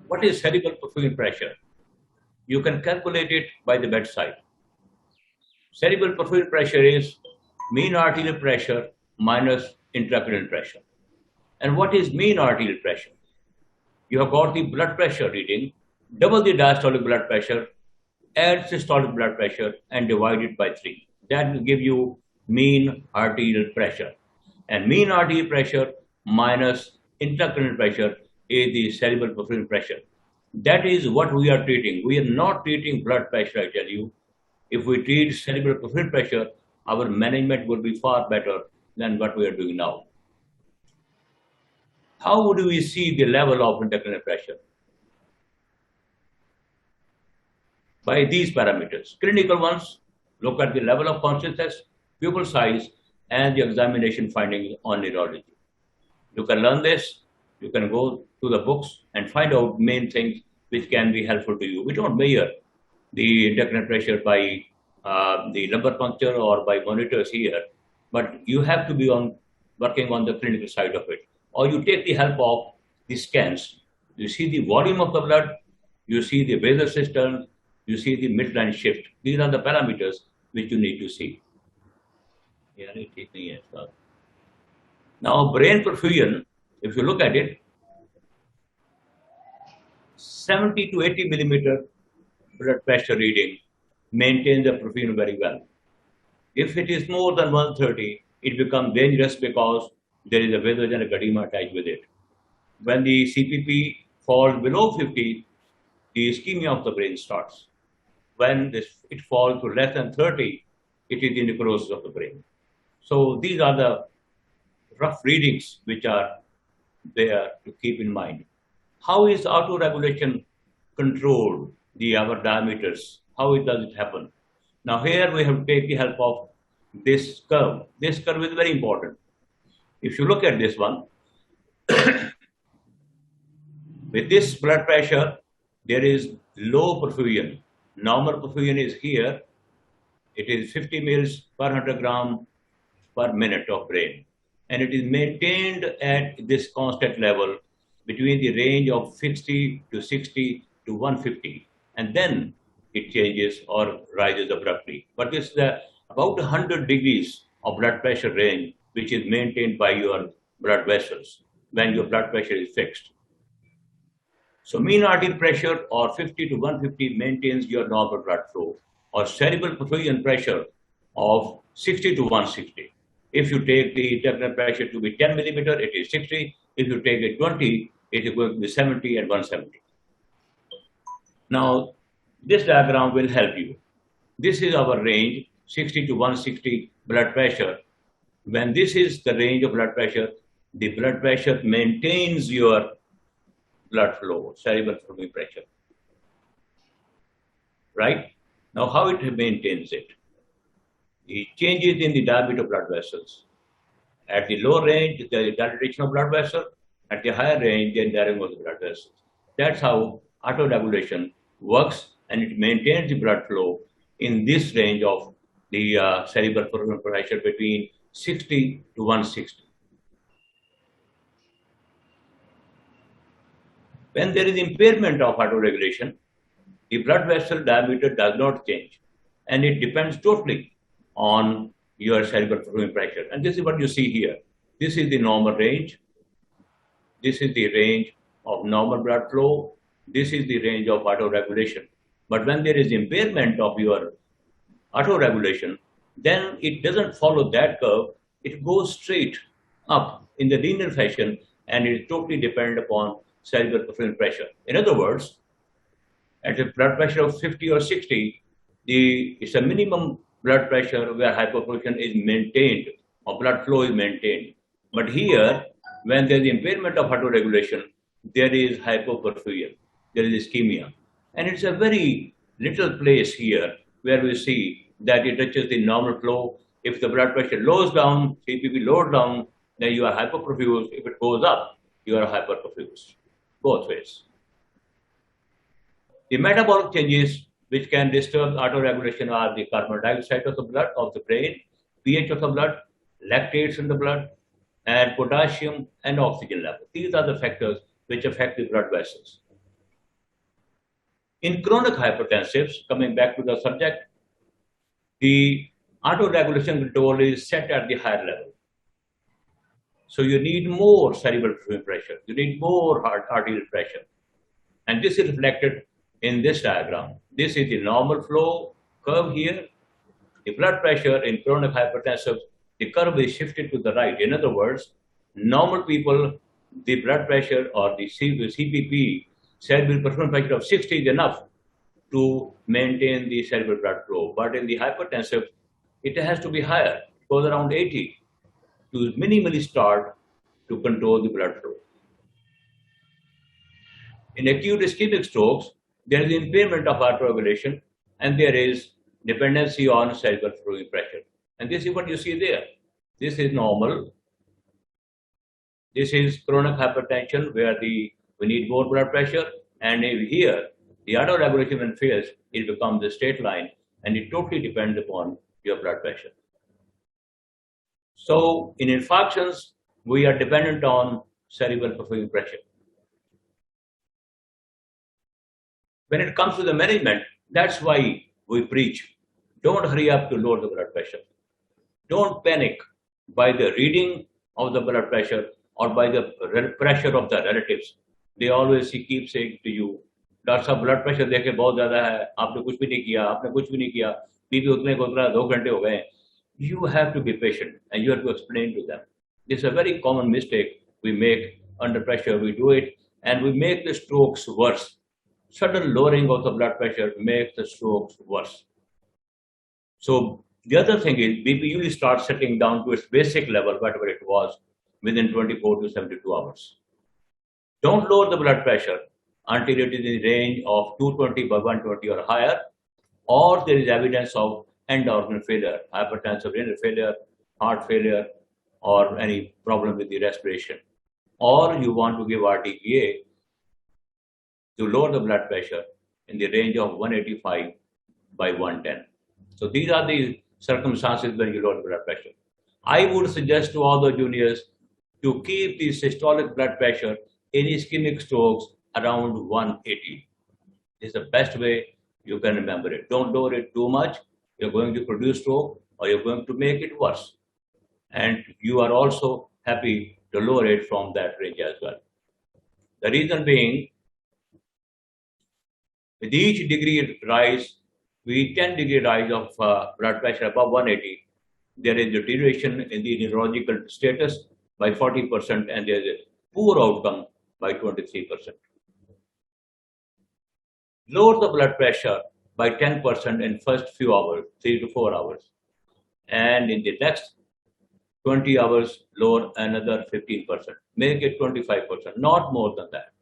What is cerebral perfusion pressure? You can calculate it by the bedside. Cerebral perfusion pressure is mean arterial pressure minus intracranial pressure. And what is mean arterial pressure? You have got the blood pressure reading, double the diastolic blood pressure, add systolic blood pressure, and divide it by 3. That will give you mean arterial pressure. And mean arterial pressure minus intracranial pressure is the cerebral perfusion pressure. That is what we are treating. We are not treating blood pressure, I tell you. If we treat cerebral perfusion pressure, our management would be far better than what we are doing now. How do we see the level of intracranial pressure? By these parameters. Clinical ones, look at the level of consciousness, pupil size, and the examination findings on neurology. You can learn this. You can go to the books and find out main things which can be helpful to you. We don't measure the intracranial pressure by the lumbar puncture or by monitors here, but you have to be working on the clinical side of it. Or you take the help of the scans. You see the volume of the blood, you see the basal cistern, you see the midline shift. These are the parameters which you need to see. Now, brain perfusion, if you look at it, 70 to 80 millimeter blood pressure reading maintains the perfusion very well. If it is more than 130, it becomes dangerous because there is a vasogenic edema attached with it. When the CPP falls below 50, the ischemia of the brain starts. When it falls to less than 30, it is the necrosis of the brain. So these are the rough readings which are there to keep in mind. How is auto-regulation controlled, our diameters? How does it happen? Now here we have to take the help of this curve. This curve is very important. If you look at this one, with this blood pressure, there is low perfusion. Normal perfusion is here. It is 50 mils per 100 gram per minute of brain. And it is maintained at this constant level between the range of 60 to 60 to 150. And then it changes or rises abruptly. But this is about 100 degrees of blood pressure range, which is maintained by your blood vessels when your blood pressure is fixed. So mean arterial pressure or 50 to 150 maintains your normal blood flow, or cerebral perfusion pressure of 60 to 160. If you take the intracranial pressure to be 10 millimeter, it is 60. If you take it 20, it is going to be 70 and 170. Now, this diagram will help you. This is our range, 60 to 160 blood pressure. When this is the range of blood pressure, the blood pressure maintains your blood flow, cerebral peripheral pressure. Right? Now, how it maintains it? It changes in the diameter of blood vessels. At the low range, there is dilatation of blood vessel. At the higher range, there is narrowing of the blood vessels. That's how autoregulation works, and it maintains the blood flow in this range of the cerebral peripheral pressure between 60 to 160. When there is impairment of autoregulation, the blood vessel diameter does not change, and it depends totally on your cerebral peripheral pressure. And this is what you see here. This is the normal range. This is the range of normal blood flow. This is the range of autoregulation. But when there is impairment of your autoregulation, then it doesn't follow that curve. It goes straight up in the linear fashion, and it is totally dependent upon cerebral peripheral pressure. In other words, at a blood pressure of 50 or 60, it's a minimum blood pressure where hypertension is maintained or blood flow is maintained. But here, when there is impairment of autoregulation, there is hypoperfusion, there is ischemia. And it's a very little place here where we see that it touches the normal flow. If the blood pressure lowers down, CPP lowers down, then you are hypoperfused. If it goes up, you are hyperperfused, both ways. The metabolic changes which can disturb autoregulation are the carbon dioxide of the blood, of the brain, pH of the blood, lactates in the blood, and potassium and oxygen level. These are the factors which affect the blood vessels. In chronic hypertensives, coming back to the subject, the autoregulation control is set at the higher level. So you need more cerebral pressure, you need more arterial pressure. And this is reflected in this diagram. This is the normal flow curve here. The blood pressure in chronic hypertensive, the curve is shifted to the right. In other words, normal people, the blood pressure or the CPP, cerebral peripheral pressure of 60 is enough to maintain the cerebral blood flow. But in the hypertensive, it has to be higher. It goes around 80 to minimally start to control the blood flow. In acute ischemic strokes, there is impairment of autoregulation and there is dependency on cerebral fluid pressure. And this is what you see there. This is normal. This is chronic hypertension where we need more blood pressure. And here, the autoregulation when fails, it becomes a straight line and it totally depends upon your blood pressure. So in infarctions, we are dependent on cerebral peripheral pressure. When it comes to the management, that's why we preach. Don't hurry up to lower the blood pressure. Don't panic by the reading of the blood pressure or by the pressure of the relatives. They always keep saying to you, doctor साहब blood pressure देखे बहुत ज्यादा है, आपने कुछ भी नहीं किया, आपने कुछ भी नहीं किया, बीपी उतने को उतना 2 घंटे हो गए. You have to be patient and you have to explain to them. This is a very common mistake we make under pressure. We do it and we make the strokes worse. Sudden lowering of the blood pressure makes the strokes worse. So the other thing is BP usually starts settling down to its basic level, whatever it was, within 24 to 72 hours. Don't lower the blood pressure until it is in the range of 220 by 120 or higher, or there is evidence of end organ failure, hypertensive renal failure, heart failure, or any problem with the respiration. Or you want to give RTPA to lower the blood pressure in the range of 185 by 110. So these are the circumstances when you lower the blood pressure. I would suggest to all the juniors to keep the systolic blood pressure in ischemic strokes around 180. This is the best way you can remember it. Don't lower it too much. You're going to produce stroke or you're going to make it worse. And you are also happy to lower it from that range as well. The reason being, with each degree rise, with 10-degree rise of blood pressure above 180, there is deterioration in the neurological status by 40% and there is a poor outcome by 23%. Lower the blood pressure by 10% in first few hours, 3 to 4 hours. And in the next 20 hours, lower another 15%. Make it 25%, not more than that.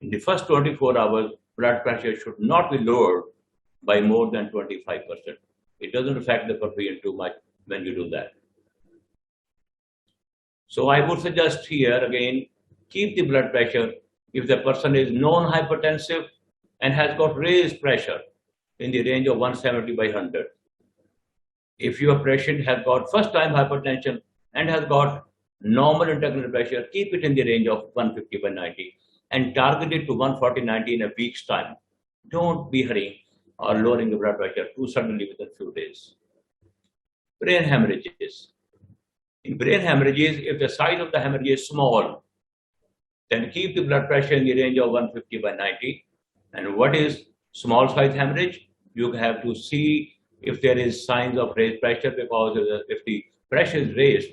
In the first 24 hours, blood pressure should not be lowered by more than 25%. It doesn't affect the perfusion too much when you do that. So I would suggest here again, keep the blood pressure if the person is non-hypertensive and has got raised pressure in the range of 170 by 100. If your patient has got first-time hypertension and has got normal intracranial pressure, keep it in the range of 150 by 90 and target it to 140/90 in a week's time. Don't be hurrying or lowering the blood pressure too suddenly within a few days. Brain hemorrhages. In brain hemorrhages, if the size of the hemorrhage is small, then keep the blood pressure in the range of 150 by 90. And what is small size hemorrhage? You have to see if there is signs of raised pressure, because if the pressure is raised,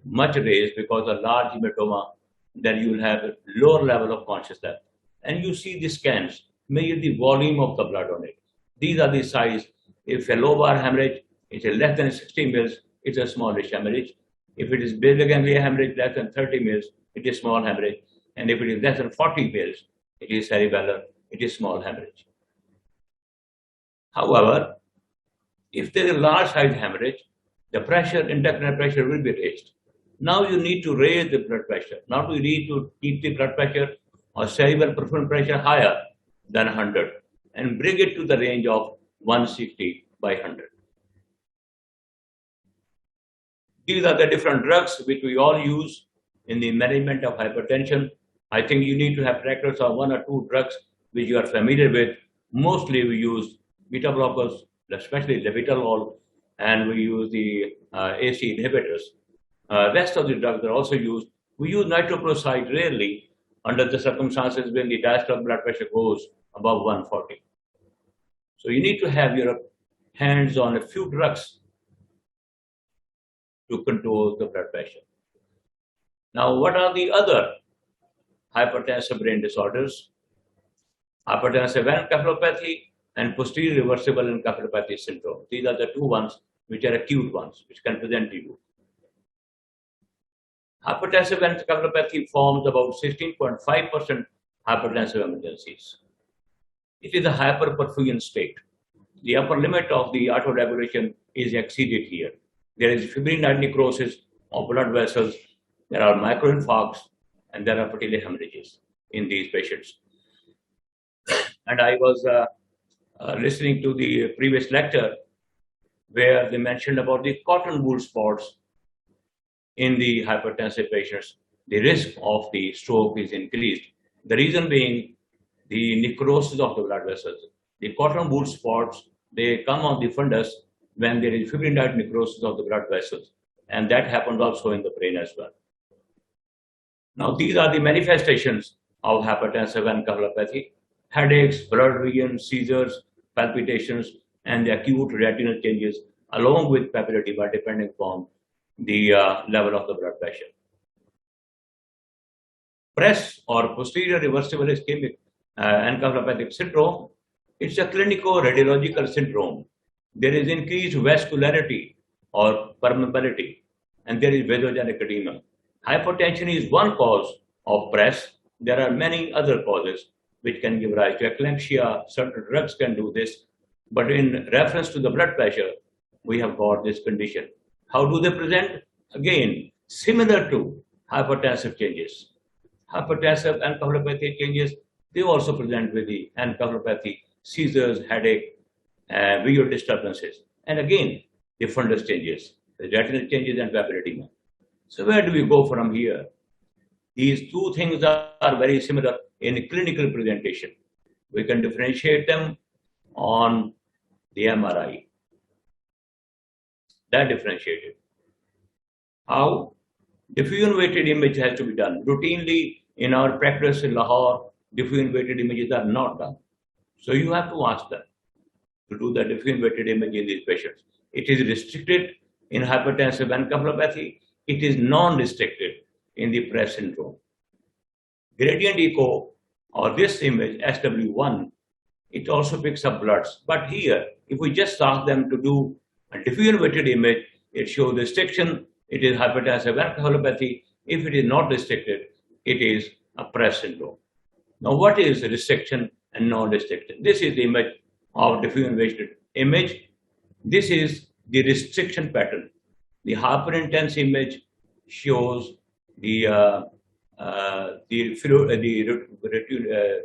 much raised because of large hematoma, then you will have a lower level of consciousness. And you see the scans, measure the volume of the blood on it. These are the size. If a lobar hemorrhage is less than 60 mils, it's a smallish hemorrhage. If it is basal ganglia hemorrhage less than 30 mils, it is small hemorrhage. And if it is less than 40 mils, it is cerebellar, it is small hemorrhage. However, if there is a large size hemorrhage, the pressure, intracranial pressure will be raised. Now you need to raise the blood pressure. Now you need to keep the blood pressure or cerebral peripheral pressure higher than 100 and bring it to the range of 160 by 100. These are the different drugs which we all use in the management of hypertension. I think you need to have records of 1 or 2 drugs which you are familiar with. Mostly we use beta blockers, especially levodopa, and we use the AC inhibitors. Rest of the drugs are also used. We use nitroprusside rarely under the circumstances when the diastolic blood pressure goes above 140. So you need to have your hands on a few drugs to control the blood pressure. Now, what are the other hypertensive brain disorders? Hypertensive encephalopathy and posterior reversible encephalopathy syndrome. These are the 2 ones which are acute ones, which can present to you. Hypertensive encephalopathy forms about 16.5% hypertensive emergencies. It is a hyperperfusion state. The upper limit of the autoregulation is exceeded here. There is fibrinoid necrosis of blood vessels, there are microinfarcts, and there are patellar hemorrhages in these patients. And I was listening to the previous lecture where they mentioned about the cotton wool spots in the hypertensive patients. The risk of the stroke is increased. The reason being the necrosis of the blood vessels. The cotton wool spots, they come on the fundus when there is fibrinoid necrosis of the blood vessels. And that happens also in the brain as well. Now, these are the manifestations of hypertensive encephalopathy: headaches, blurred vision, seizures, palpitations, and the acute retinal changes, along with papillary edema, depending upon the level of the blood pressure. PRES, or posterior reversible ischemic encephalopathic syndrome, it's a clinico-radiological syndrome. There is increased vascularity or permeability, and there is vasogenic edema. Hypertension is one cause of PRES. There are many other causes which can give rise to eclampsia. Certain drugs can do this, but in reference to the blood pressure, we have got this condition. How do they present? Again, similar to hypertensive changes. Hypertensive encephalopathy changes, they also present with the encephalopathy, seizures, headache, visual disturbances. And again, the fundus changes, the retinal changes, and papillary edema. So where do we go from here? These 2 things are very similar in clinical presentation. We can differentiate them on the MRI. That differentiated. How? Diffusion weighted image has to be done. Routinely in our practice in Lahore, diffusion weighted images are not done. So you have to ask them to do the diffusion weighted image in these patients. It is restricted in hypertensive encephalopathy. It is non-restricted in the PRES syndrome. Gradient echo, or this image, SW1, it also picks up bloods. But here, if we just ask them to do a diffusion weighted image, it shows restriction. It is hypertensive encephalopathy. If it is not restricted, it is a PRES syndrome. Now, what is restriction and non-restriction? This is the image of diffuse invasion image. This is the restriction pattern. The hyperintense image shows the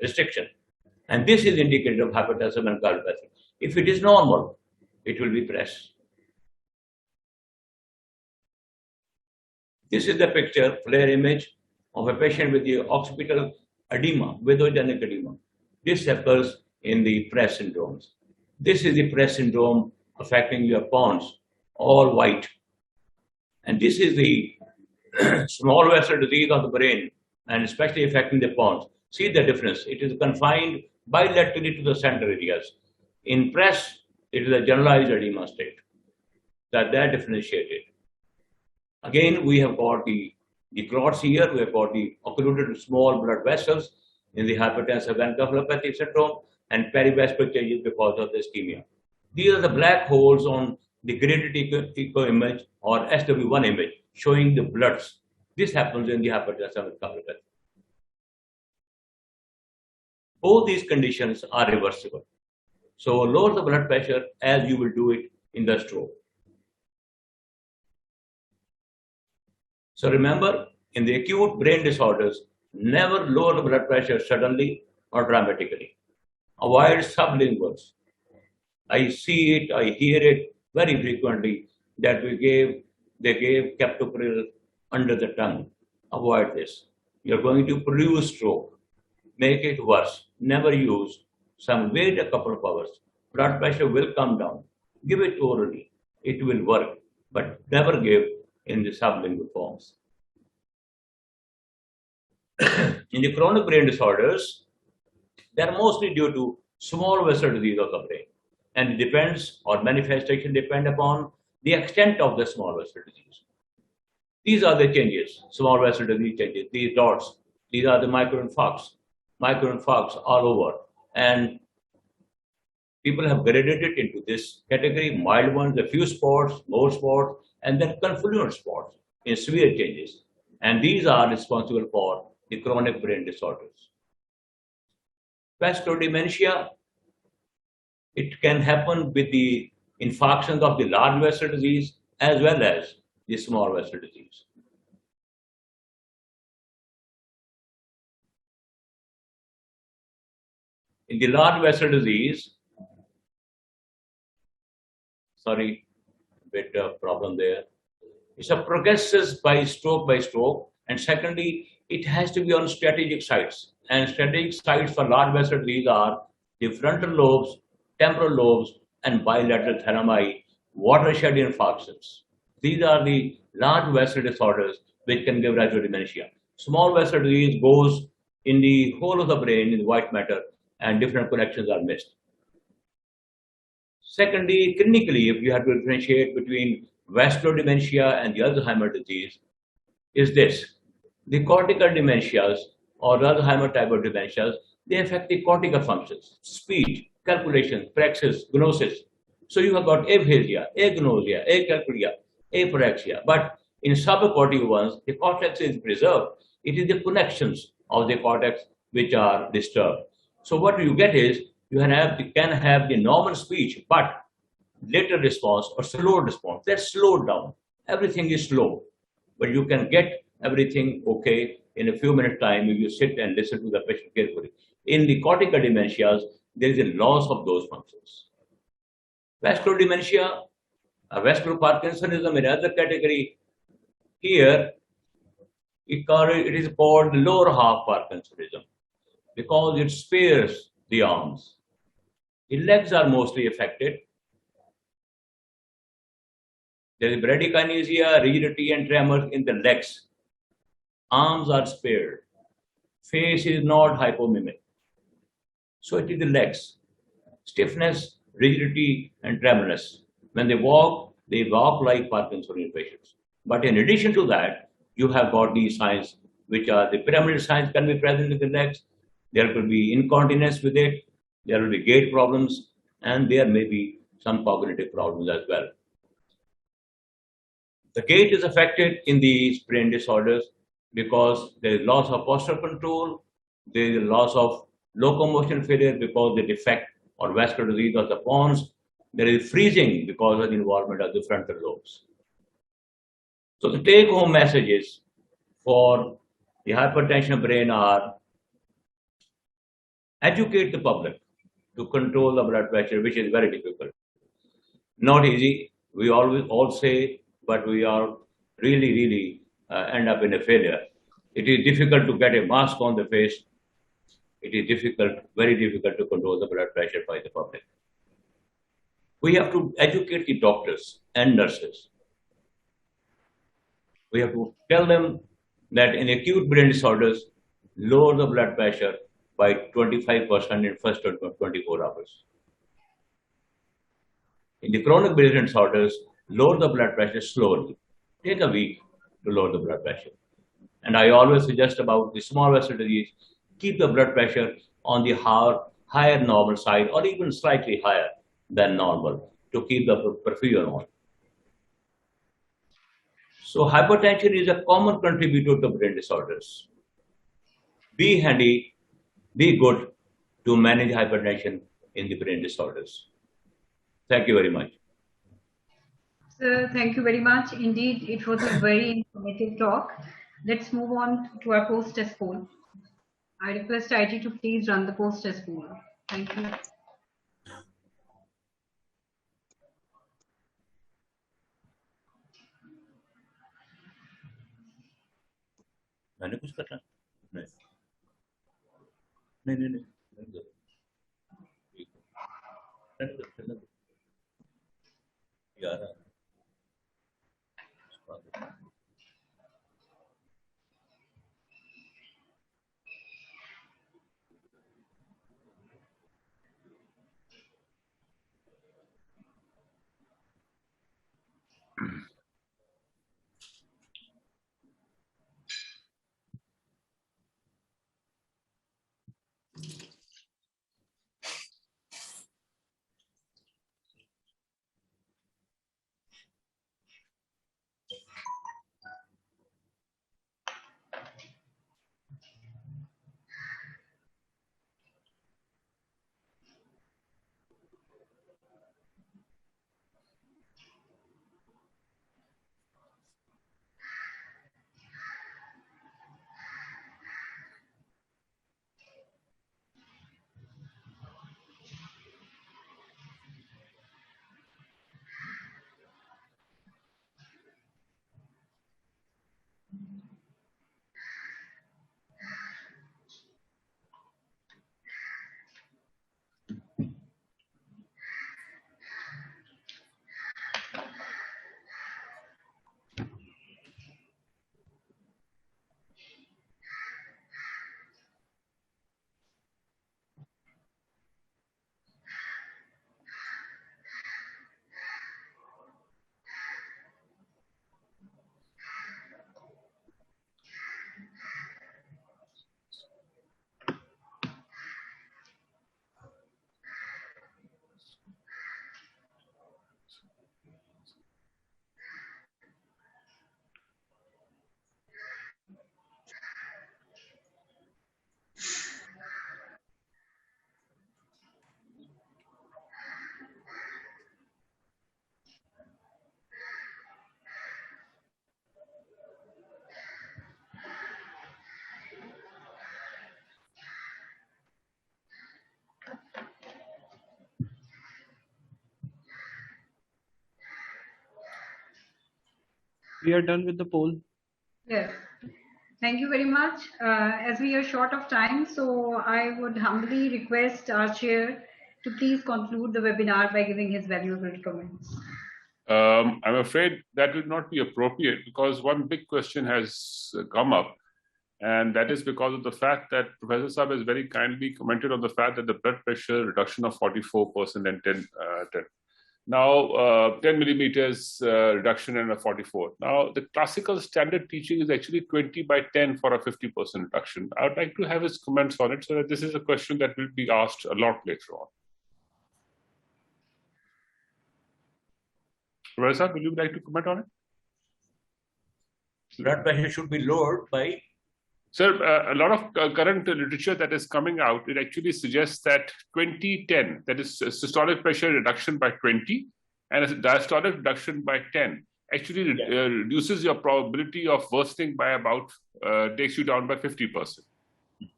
restriction, and this is indicated of hypertensive and coroidopathy. If it is normal, it will be pressed. This is the picture, flare image of a patient with the occipital edema, vidogenic edema. This occurs in the press syndromes. This is the press syndrome affecting your pons, all white. And this is the small vessel disease of the brain, and especially affecting the pons. See the difference. It is confined bilaterally to the center areas. In press, it is a generalized edema state. That differentiated. Again, we have got the clots here. We have got the occluded small blood vessels in the hypertensive encephalopathy syndrome and perivascular changes because of the ischemia. These are the black holes on the graded echo image or SW1 image showing the bloods. This happens in the hypertensive encephalopathy. Both these conditions are reversible. So lower the blood pressure as you will do it in the stroke. So remember, in the acute brain disorders, never lower the blood pressure suddenly or dramatically. Avoid sublinguals. I see it, I hear it very frequently that they gave captopril under the tongue. Avoid this. You're going to produce stroke. Make it worse. Never use. Wait a couple of hours. Blood pressure will come down. Give it orally. It will work, but never give in the sublingual forms. In the chronic brain disorders, they are mostly due to small vessel disease of the brain, and it depends, or manifestation depend upon the extent of the small vessel disease. These are the changes, small vessel disease changes, these dots, these are the microinfarcts all over, and people have graded it into this category, mild ones, a few spots, more spots, and then confluent spots in severe changes. And these are responsible for the chronic brain disorders. Vascular dementia, it can happen with the infarctions of the large vessel disease as well as the small vessel disease. In the large vessel disease, sorry, a bit of problem there. It's a progresses by stroke, and secondly, it has to be on strategic sites. And strategic sites for large vessel disease are the frontal lobes, temporal lobes, and bilateral thalami, watershed infarctions. These are the large vessel disorders which can give rise to dementia. Small vessel disease goes in the whole of the brain in the white matter, and different connections are missed. Secondly, clinically, if you have to differentiate between vascular dementia and the Alzheimer disease, is this. The cortical dementias or Alzheimer type of dementias, they affect the cortical functions, speech, calculation, praxis, gnosis. So you have got aphasia, agnosia, acalculia, apraxia. But in subcortical ones, the cortex is preserved. It is the connections of the cortex which are disturbed. So what you get is, you can have the normal speech, but later response or slowed response. They're slowed down. Everything is slow, but you can get everything okay in a few minutes time if you sit and listen to the patient carefully. In the cortical dementias, there is a loss of those functions. Vascular dementia, vascular Parkinsonism in another category. Here, it is called the lower half Parkinsonism because it spares the arms. The legs are mostly affected. There is bradykinesia, rigidity, and tremors in the legs. Arms are spared. Face is not hypomimic. So it is the legs. Stiffness, rigidity, and tremorness. When they walk like Parkinsonian patients. But in addition to that, you have got these signs, which are the pyramidal signs can be present in the legs. There could be incontinence with it. There will be gait problems, and there may be some cognitive problems as well. The gait is affected in these brain disorders because there is loss of posture control, There is a loss of locomotion failure because of the defect or vascular disease of the pons. There is freezing because of the involvement of the frontal lobes. So the take-home messages for the hypertension brain are: educate the public to control the blood pressure, which is very difficult. Not easy, we always all say, but we are really end up in a failure. It is difficult to get a mask on the face. It is difficult, very difficult to control the blood pressure by the public. We have to educate the doctors and nurses. We have to tell them that in acute brain disorders, lower the blood pressure by 25% in first 24 hours. In the chronic brain disorders, lower the blood pressure slowly. Take a week to lower the blood pressure. And I always suggest about the small vessel disease, keep the blood pressure on the higher normal side or even slightly higher than normal to keep the perfusion on. So hypertension is a common contributor to brain disorders. Be handy, be good to manage hypertension in the brain disorders. Thank you very much. Sir, thank you very much. Indeed, it was a very informative talk. Let's move on to our post-test poll. I request IT to please run the post-test poll. Thank you. मैंने कुछ करना नहीं यार We are done with the poll. Yes. Thank you very much. As we are short of time, so I would humbly request our chair to please conclude the webinar by giving his valuable comments. I'm afraid that will not be appropriate because one big question has come up, and that is because of the fact that Professor Saab has very kindly commented on the fact that the blood pressure reduction of 44% and 10. Now, 10 millimeters reduction and a 44. Now, the classical standard teaching is actually 20/10 for a 50% reduction. I would like to have his comments on it so that this is a question that will be asked a lot later on. Professor, will you like to comment on it? Blood pressure should be lowered by Sir, a lot of current literature that is coming out, it actually suggests that 20-10, that is systolic pressure reduction by 20 and a diastolic reduction by 10, actually reduces your probability of worsening by about, takes you down by 50%.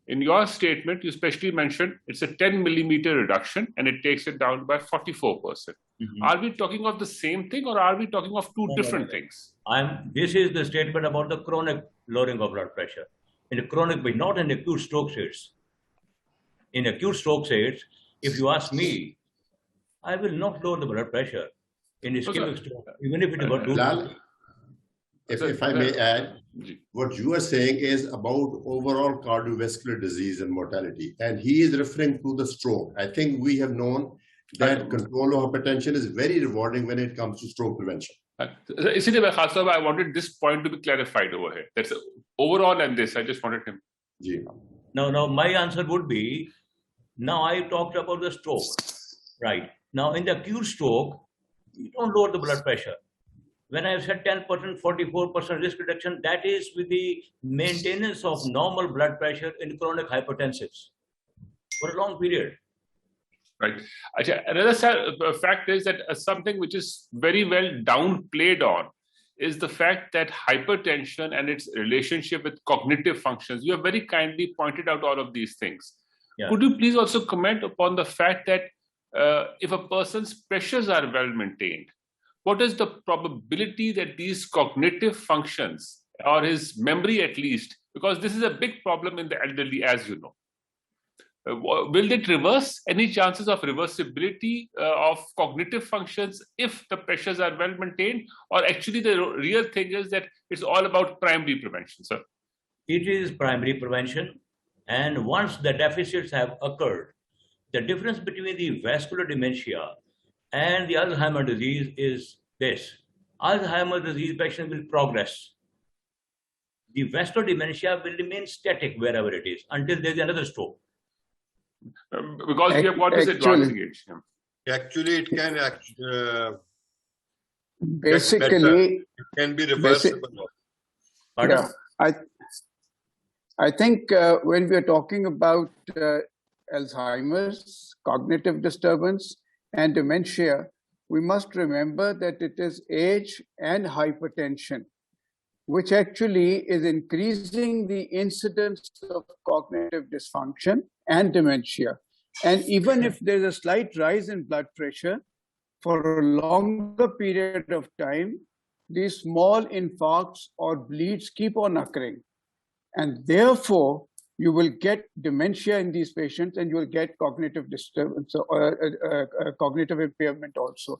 In your statement, you specially mentioned it's a 10 millimeter reduction and it takes it down by 44%. Are we talking of the same thing or are we talking of two different things? This is the statement about the chronic lowering of blood pressure. In a chronic, but not in acute stroke states. In acute stroke states, if you ask me, I will not lower the blood pressure in ischemic stroke, even if it is about Bilal, if I may add, what you are saying is about overall cardiovascular disease and mortality, and he is referring to the stroke. I think we have known that control of hypertension is very rewarding when it comes to stroke prevention. I wanted this point to be clarified over here. That's overall and this. I just wanted him. Now, my answer would be, now I talked about the stroke, right? Now, in the acute stroke, you don't lower the blood pressure. When I have said 10%, 44% risk reduction, that is with the maintenance of normal blood pressure in chronic hypertensives for a long period. Right. Another fact is that something which is very well downplayed on is the fact that hypertension and its relationship with cognitive functions. You have very kindly pointed out all of these things. Yeah. Could you please also comment upon the fact that if a person's pressures are well maintained, what is the probability that these cognitive functions, or his memory at least, because this is a big problem in the elderly, as you know, will it reverse? Any chances of reversibility of cognitive functions if the pressures are well maintained? Or actually the real thing is that it's all about primary prevention, sir? It is primary prevention. And once the deficits have occurred, the difference between the vascular dementia and the Alzheimer's disease is this. Alzheimer's disease patient will progress. The vascular dementia will remain static wherever it is until there's another stroke. Because we have got this advancing age. Actually, it can basically it can be reversible. Yeah, I think when we are talking about Alzheimer's, cognitive disturbance, and dementia, we must remember that it is age and hypertension, which actually is increasing the incidence of cognitive dysfunction and dementia. And even if there's a slight rise in blood pressure, for a longer period of time, these small infarcts or bleeds keep on occurring. And therefore, you will get dementia in these patients and you will get cognitive disturbance or cognitive impairment also.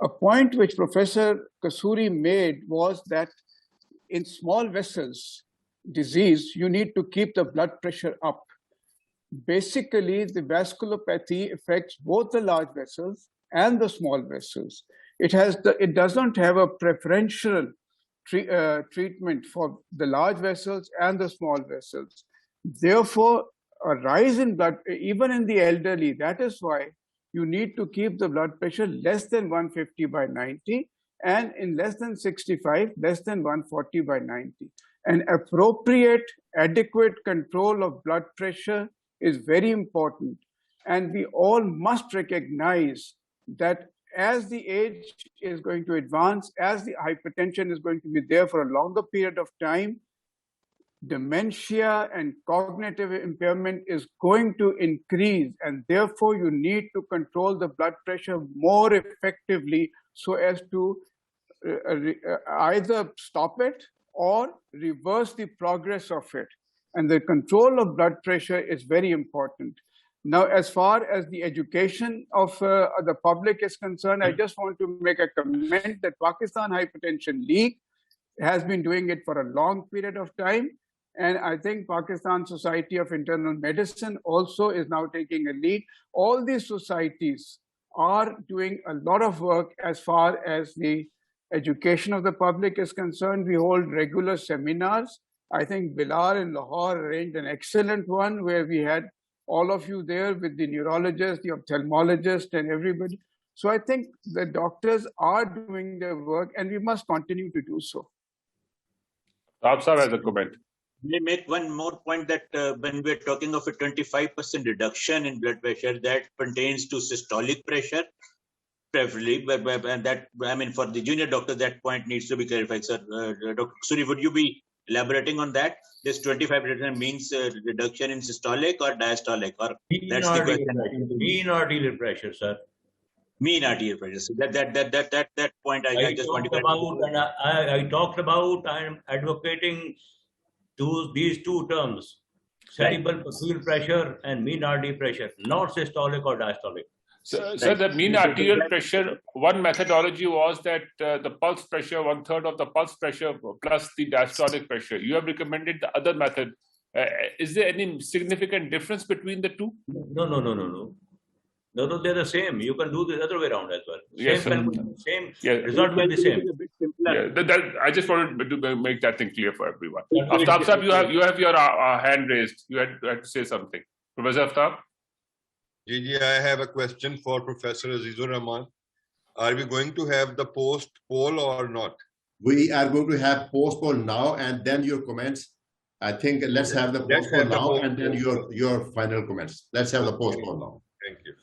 A point which Professor Kasuri made was that in small vessels disease, you need to keep the blood pressure up. Basically, the vasculopathy affects both the large vessels and the small vessels. It doesn't have a preferential treatment for the large vessels and the small vessels. Therefore, a rise in blood, even in the elderly, that is why you need to keep the blood pressure less than 150/90, and in less than 65, less than 140/90. An appropriate, adequate control of blood pressure is very important. And we all must recognize that as the age is going to advance, as the hypertension is going to be there for a longer period of time, dementia and cognitive impairment is going to increase, and therefore you need to control the blood pressure more effectively so as to either stop it or reverse the progress of it. And the control of blood pressure is very important. Now, as far as the education of the public is concerned, I just want to make a comment that Pakistan Hypertension League has been doing it for a long period of time. And I think Pakistan Society of Internal Medicine also is now taking a lead. All these societies are doing a lot of work as far as the education of the public is concerned. We hold regular seminars. I think Bilal in Lahore arranged an excellent one where we had all of you there with the neurologist, the ophthalmologist, and everybody. So I think the doctors are doing their work and we must continue to do so. Saab has a comment. may make one more point that when we're talking of a 25% reduction in blood pressure, that pertains to systolic pressure, preferably, and that, I mean, for the junior doctor, that point needs to be clarified. Sir, Dr. Suri, would you be elaborating on that? This 25% means reduction in systolic or diastolic, or that's the question. Mean arterial pressure, sir. Mean arterial pressure. So that point I just want to I talked about. I'm advocating these two terms: cerebral peripheral pressure and mean arterial pressure, not systolic or diastolic. So the mean arterial pressure, one methodology was that the pulse pressure, 1/3 of the pulse pressure plus the diastolic pressure. You have recommended the other method. Is there any significant difference between the two? No, they're the same. You can do the other way around as well. Yes, same result will be the same. Yeah, I just wanted to make that thing clear for everyone. Aftab Sahab, you have your hand raised. You had to say something. Professor Aftab? Gigi, I have a question for Professor Azizur Rahman. Are we going to have the post poll or not? We are going to have post poll now and then your comments. I think let's have the post poll now and then your final comments. Let's have the post poll now. Thank you.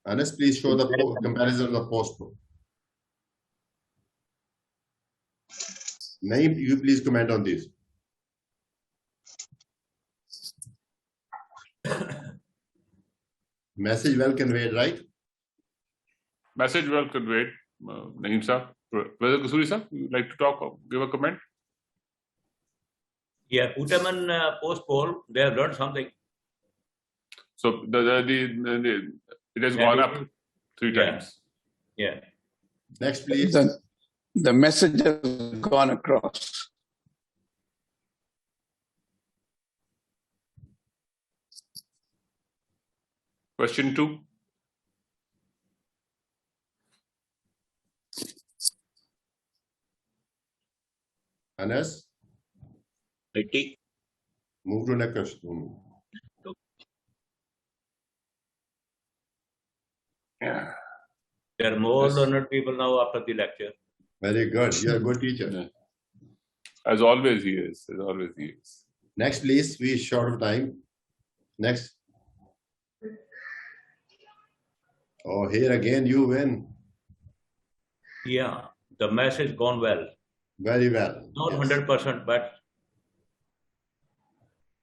Anas, please show the comparison of the post poll. Naeem, you please comment on this. Message well conveyed, right? Message well conveyed. Naeem sir, Professor Kasuri sir, you like to talk or give a comment? Yeah, Utaman post poll, they have learned something. So it has gone up 3 times. Yeah. Next, please. The message has gone across. Question 2. Anas? Move to next question. Yeah. There are more learned people now after the lecture. Very good. You're a good teacher. Yeah. As always, he is. As always, he is. Next, please. We are short of time. Next. Oh, here again, you win. Yeah, the message gone well. Very well. Not 100%, but.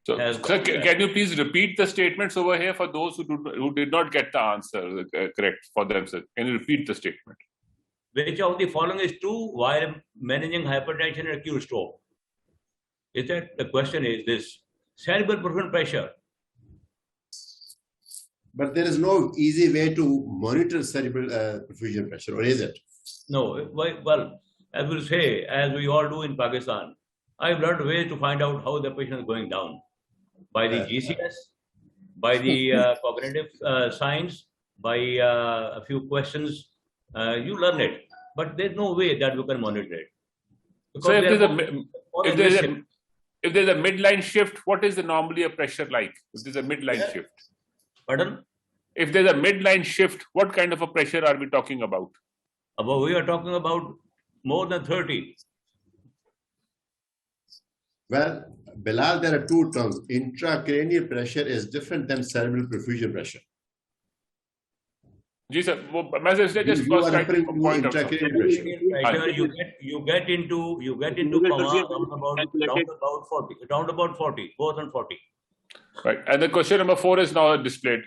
So, sir, can you please repeat the statements over here for those who did not get the answer correct for themselves? Can you repeat the statement? Which of the following is true while managing hypertension and acute stroke? Is that the question is this? Cerebral peripheral pressure. But there is no easy way to monitor cerebral perfusion pressure, or is it? No. Well, as we'll say, as we all do in Pakistan, I've learned ways to find out how the patient is going down. By the GCS, by the cognitive science, by a few questions, you learn it. But there's no way that you can monitor it. So if there's a midline shift, what is normally a pressure like? If there's a midline shift. Pardon? If there's a midline shift, what kind of a pressure are we talking about? We are talking about more than 30. Well, Bilal, there are two terms. Intracranial pressure is different than cerebral perfusion pressure. Ji sir, just you are referring to intracranial pressure. You get into around about 40, more than 40. Right, and the question number 4 is now displayed.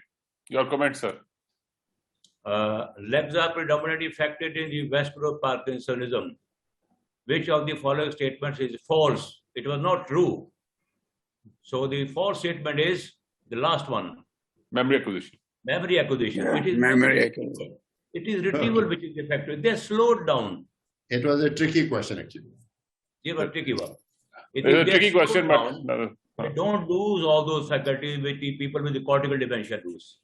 Your comment, sir. Legs are predominantly affected in the vascular Parkinsonism. Which of the following statements is false? It was not true. So the false statement is the last one. Memory acquisition. Memory acquisition. Yeah, it is memory acquisition. It is retrieval which is effective. They slowed down. It was a tricky question, actually. They were tricky one. It is a tricky question, but they don't lose all those faculties which the people with the cortical dementia lose.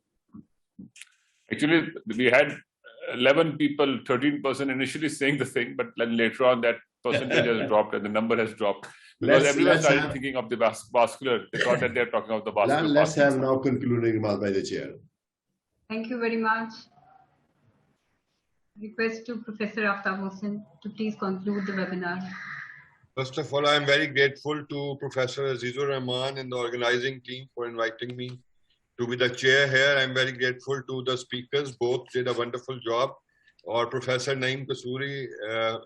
Actually, we had 11 people, 13% initially saying the thing, but then later on that percentage has dropped and the number has dropped. Because everyone started thinking of the vascular. They thought that they're talking of the vascular. Let's have now concluding remarks by the chair. Thank you very much. request to Professor Aftab Hossain to please conclude the webinar. First of all, I am very grateful to Professor Azizur Rahman and the organizing team for inviting me to be the chair here. I'm very grateful to the speakers. Both did a wonderful job. Or Professor Naeem Kasuri,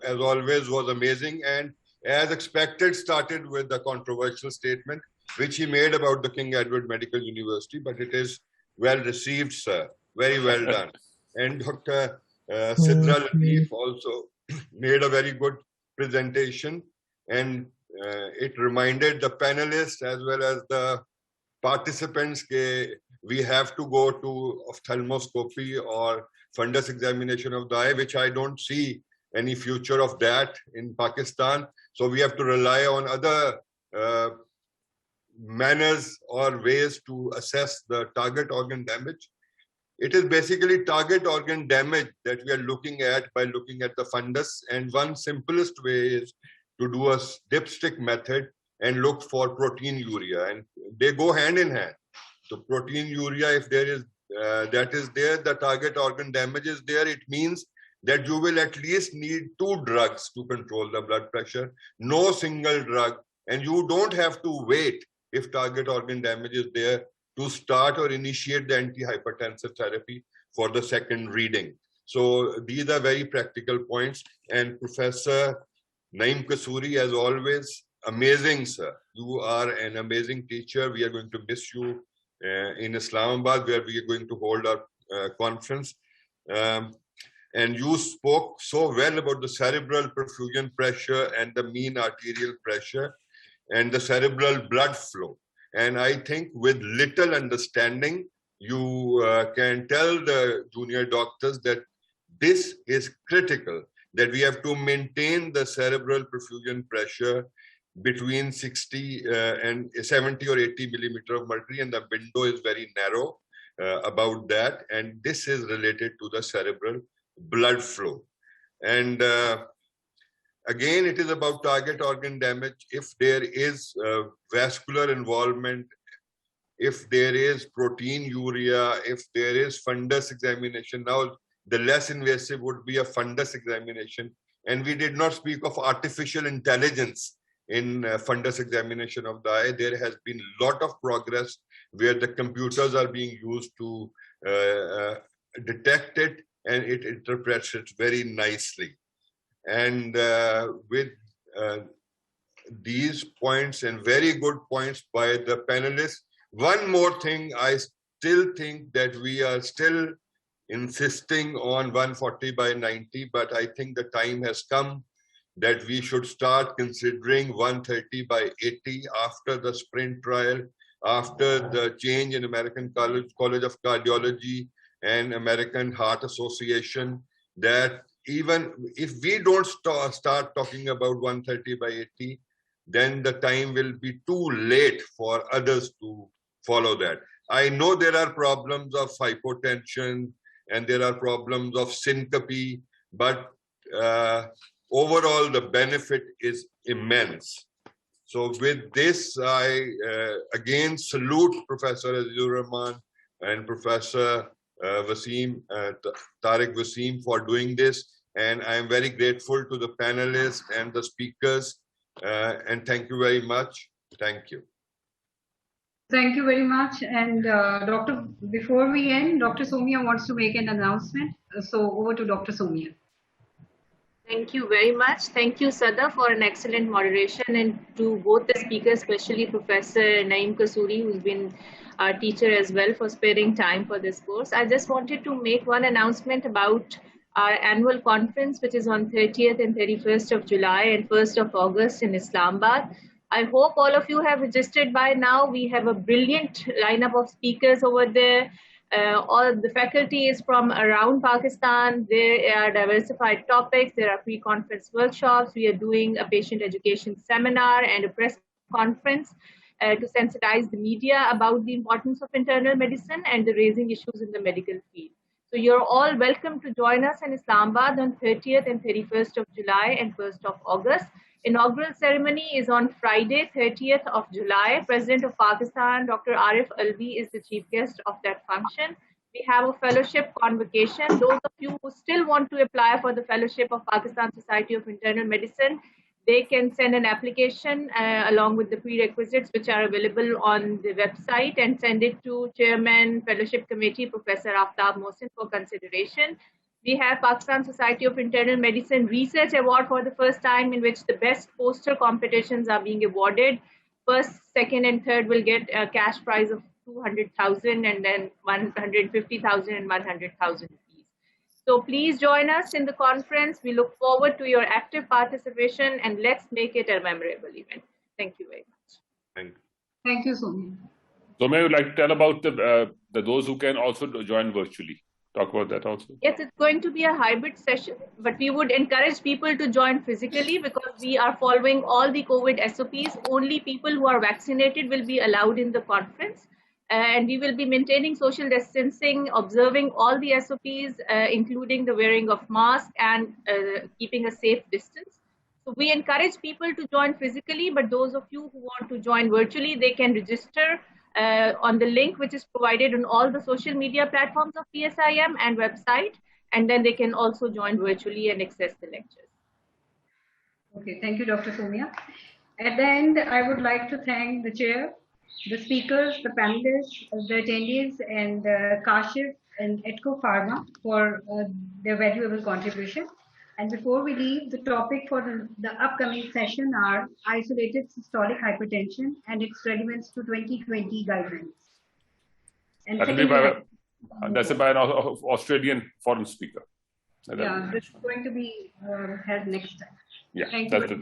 as always, was amazing. And as expected, started with the controversial statement, which he made about the King Edward Medical University, but it is well received, sir. Very well done. And Dr. Sidra Latif also made a very good presentation, and it reminded the panelists as well as the participants that we have to go to ophthalmoscopy or fundus examination of the eye, which I don't see any future of that in Pakistan. So we have to rely on other manners or ways to assess the target organ damage. It is basically target organ damage that we are looking at by looking at the fundus. And one simplest way is to do a dipstick method and look for proteinuria, and they go hand in hand. So proteinuria, if there is that is there, the target organ damage is there, it means that you will at least need 2 drugs to control the blood pressure, no single drug, and you don't have to wait if target organ damage is there to start or initiate the antihypertensive therapy for the second reading. So these are very practical points. And Professor Naeem Kasuri, as always, amazing, sir. You are an amazing teacher. We are going to miss you in Islamabad, where we are going to hold our conference. And you spoke so well about the cerebral perfusion pressure and the mean arterial pressure and the cerebral blood flow. And I think with little understanding, you can tell the junior doctors that this is critical, that we have to maintain the cerebral perfusion pressure between 60 and 70 or 80 millimeter of mercury, and the window is very narrow about that. And this is related to the cerebral blood flow. And again, it is about target organ damage. If there is vascular involvement, if there is proteinuria, if there is fundus examination. Now, the less invasive would be a fundus examination. And we did not speak of artificial intelligence in fundus examination of the eye. There has been a lot of progress where the computers are being used to detect it, and it interprets it very nicely. And with these points and very good points by the panelists, one more thing, I still think that we are still insisting on 140 by 90, but I think the time has come that we should start considering 130 by 80 after the sprint trial, after the change in American College of Cardiology and American Heart Association, that even if we don't start talking about 130 by 80, then the time will be too late for others to follow that. I know there are problems of hypotension and there are problems of syncope, but overall the benefit is immense. So with this, I again salute Professor Azizur Rahman and Professor Tariq Wasim for doing this. And I am very grateful to the panelists and the speakers. And thank you very much. Thank you. Thank you very much. And Doctor, before we end, Dr. Somia wants to make an announcement. So over to Dr. Somia. Thank you very much. Thank you, Sada, for an excellent moderation, and to both the speakers, especially Professor Naeem Kasuri, who's been our teacher as well, for sparing time for this course. I just wanted to make one announcement about our annual conference, which is on 30th and 31st of July and 1st of August in Islamabad. I hope all of you have registered by now. We have a brilliant lineup of speakers over there. All the faculty is from around Pakistan. There are diversified topics. There are pre-conference workshops. We are doing a patient education seminar and a press conference to sensitize the media about the importance of internal medicine and the raising issues in the medical field. So you're all welcome to join us in Islamabad on 30th and 31st of July and 1st of August. Inaugural ceremony is on Friday, 30th of July. President of Pakistan, Dr. Arif Alvi, is the chief guest of that function. We have a fellowship convocation. Those of you who still want to apply for the fellowship of Pakistan Society of Internal Medicine, they can send an application along with the prerequisites which are available on the website and send it to Chairman Fellowship Committee, Professor Aftab Mohsin, for consideration. We have Pakistan Society of Internal Medicine Research Award for the first time, in which the best poster competitions are being awarded. First, second, and third will get a cash prize of 200,000 and then 150,000 and 100,000 rupees. So please join us in the conference. We look forward to your active participation, and let's make it a memorable event. Thank you very much. Thank you, Soumya. So may you like to tell about the those who can also join virtually? Talk about that also. Yes, it's going to be a hybrid session, but we would encourage people to join physically because we are following all the COVID SOPs. Only people who are vaccinated will be allowed in the conference. And we will be maintaining social distancing, observing all the SOPs, including the wearing of masks and keeping a safe distance. So we encourage people to join physically, but those of you who want to join virtually, they can register on the link which is provided on all the social media platforms of PSIM and website, and then they can also join virtually and access the lectures. Okay, thank you, Dr. Soumya. At the end, I would like to thank the chair, the speakers, the panelists, the attendees, and Kashif and Etco Pharma for their valuable contribution. And before we leave, the topic for the upcoming session are isolated systolic hypertension and its relevance to 2020 guidelines. And that's by an Australian foreign speaker. Yeah, this is going to be held next time. Yeah, thank that's you.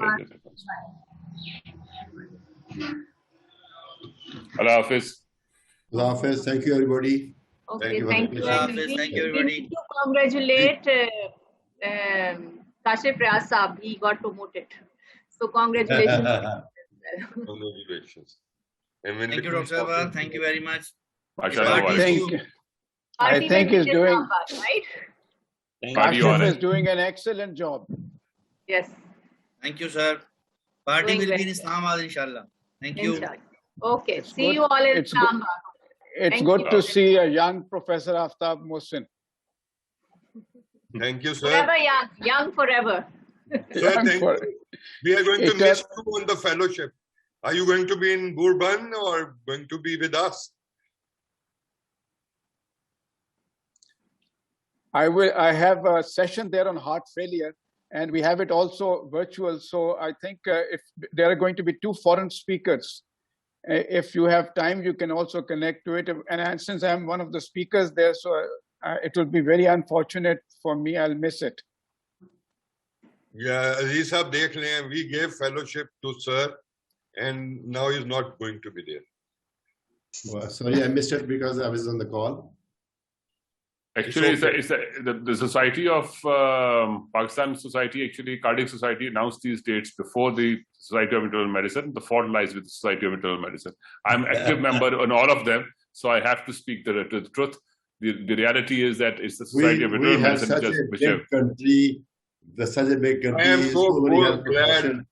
Allah Hafiz. Allah Hafiz. Thank you, everybody. Okay, thank you. Thank you, everybody. We need to congratulate Kashif Riaz Saab. He got promoted. So congratulations. Congratulations. Thank you, Dr. Sabha. Thank you very much. I think he's doing. Right? Kashif is doing an excellent job. Yes. Thank you, sir. Party will be in Islamabad, inshallah. Thank you. Okay. See you all in Islamabad. It's good to see a young Professor Aftab Mohsin. Thank you, sir. Forever young, young forever. Sir, thank you. We are going to miss you on the fellowship. Are you going to be in Bourbon or going to be with us? I have a session there on heart failure, and we have it also virtual. So I think if there are going to be 2 foreign speakers, if you have time, you can also connect to it. And since I'm one of the speakers there, so it will be very unfortunate for me. I'll miss it. Yeah, Aziz Sahab, dekh lein, we gave fellowship to sir, and now he's not going to be there. Well, sorry, I missed it because I was on the call. Actually, the Society of Pakistan Society, actually Cardiac Society, announced these dates before the Society of Internal Medicine. The fault lies with the Society of Internal Medicine. I'm an active member on all of them, so I have to speak the truth. The reality is that it's the Society of Internal Medicine. Such a big country. Such a big country. I am so glad.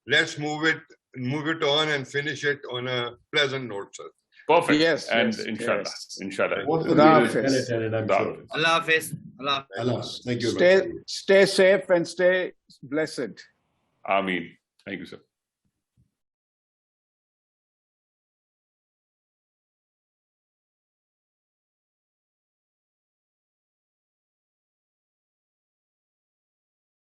Let's move it on and finish it on a pleasant note, sir. Perfect. Yes. And yes, inshallah. Yes. Inshallah. Allah Hafiz. Allah Hafiz. Allah Hafiz. Thank you. Stay safe and stay blessed. Ameen. Thank you, sir.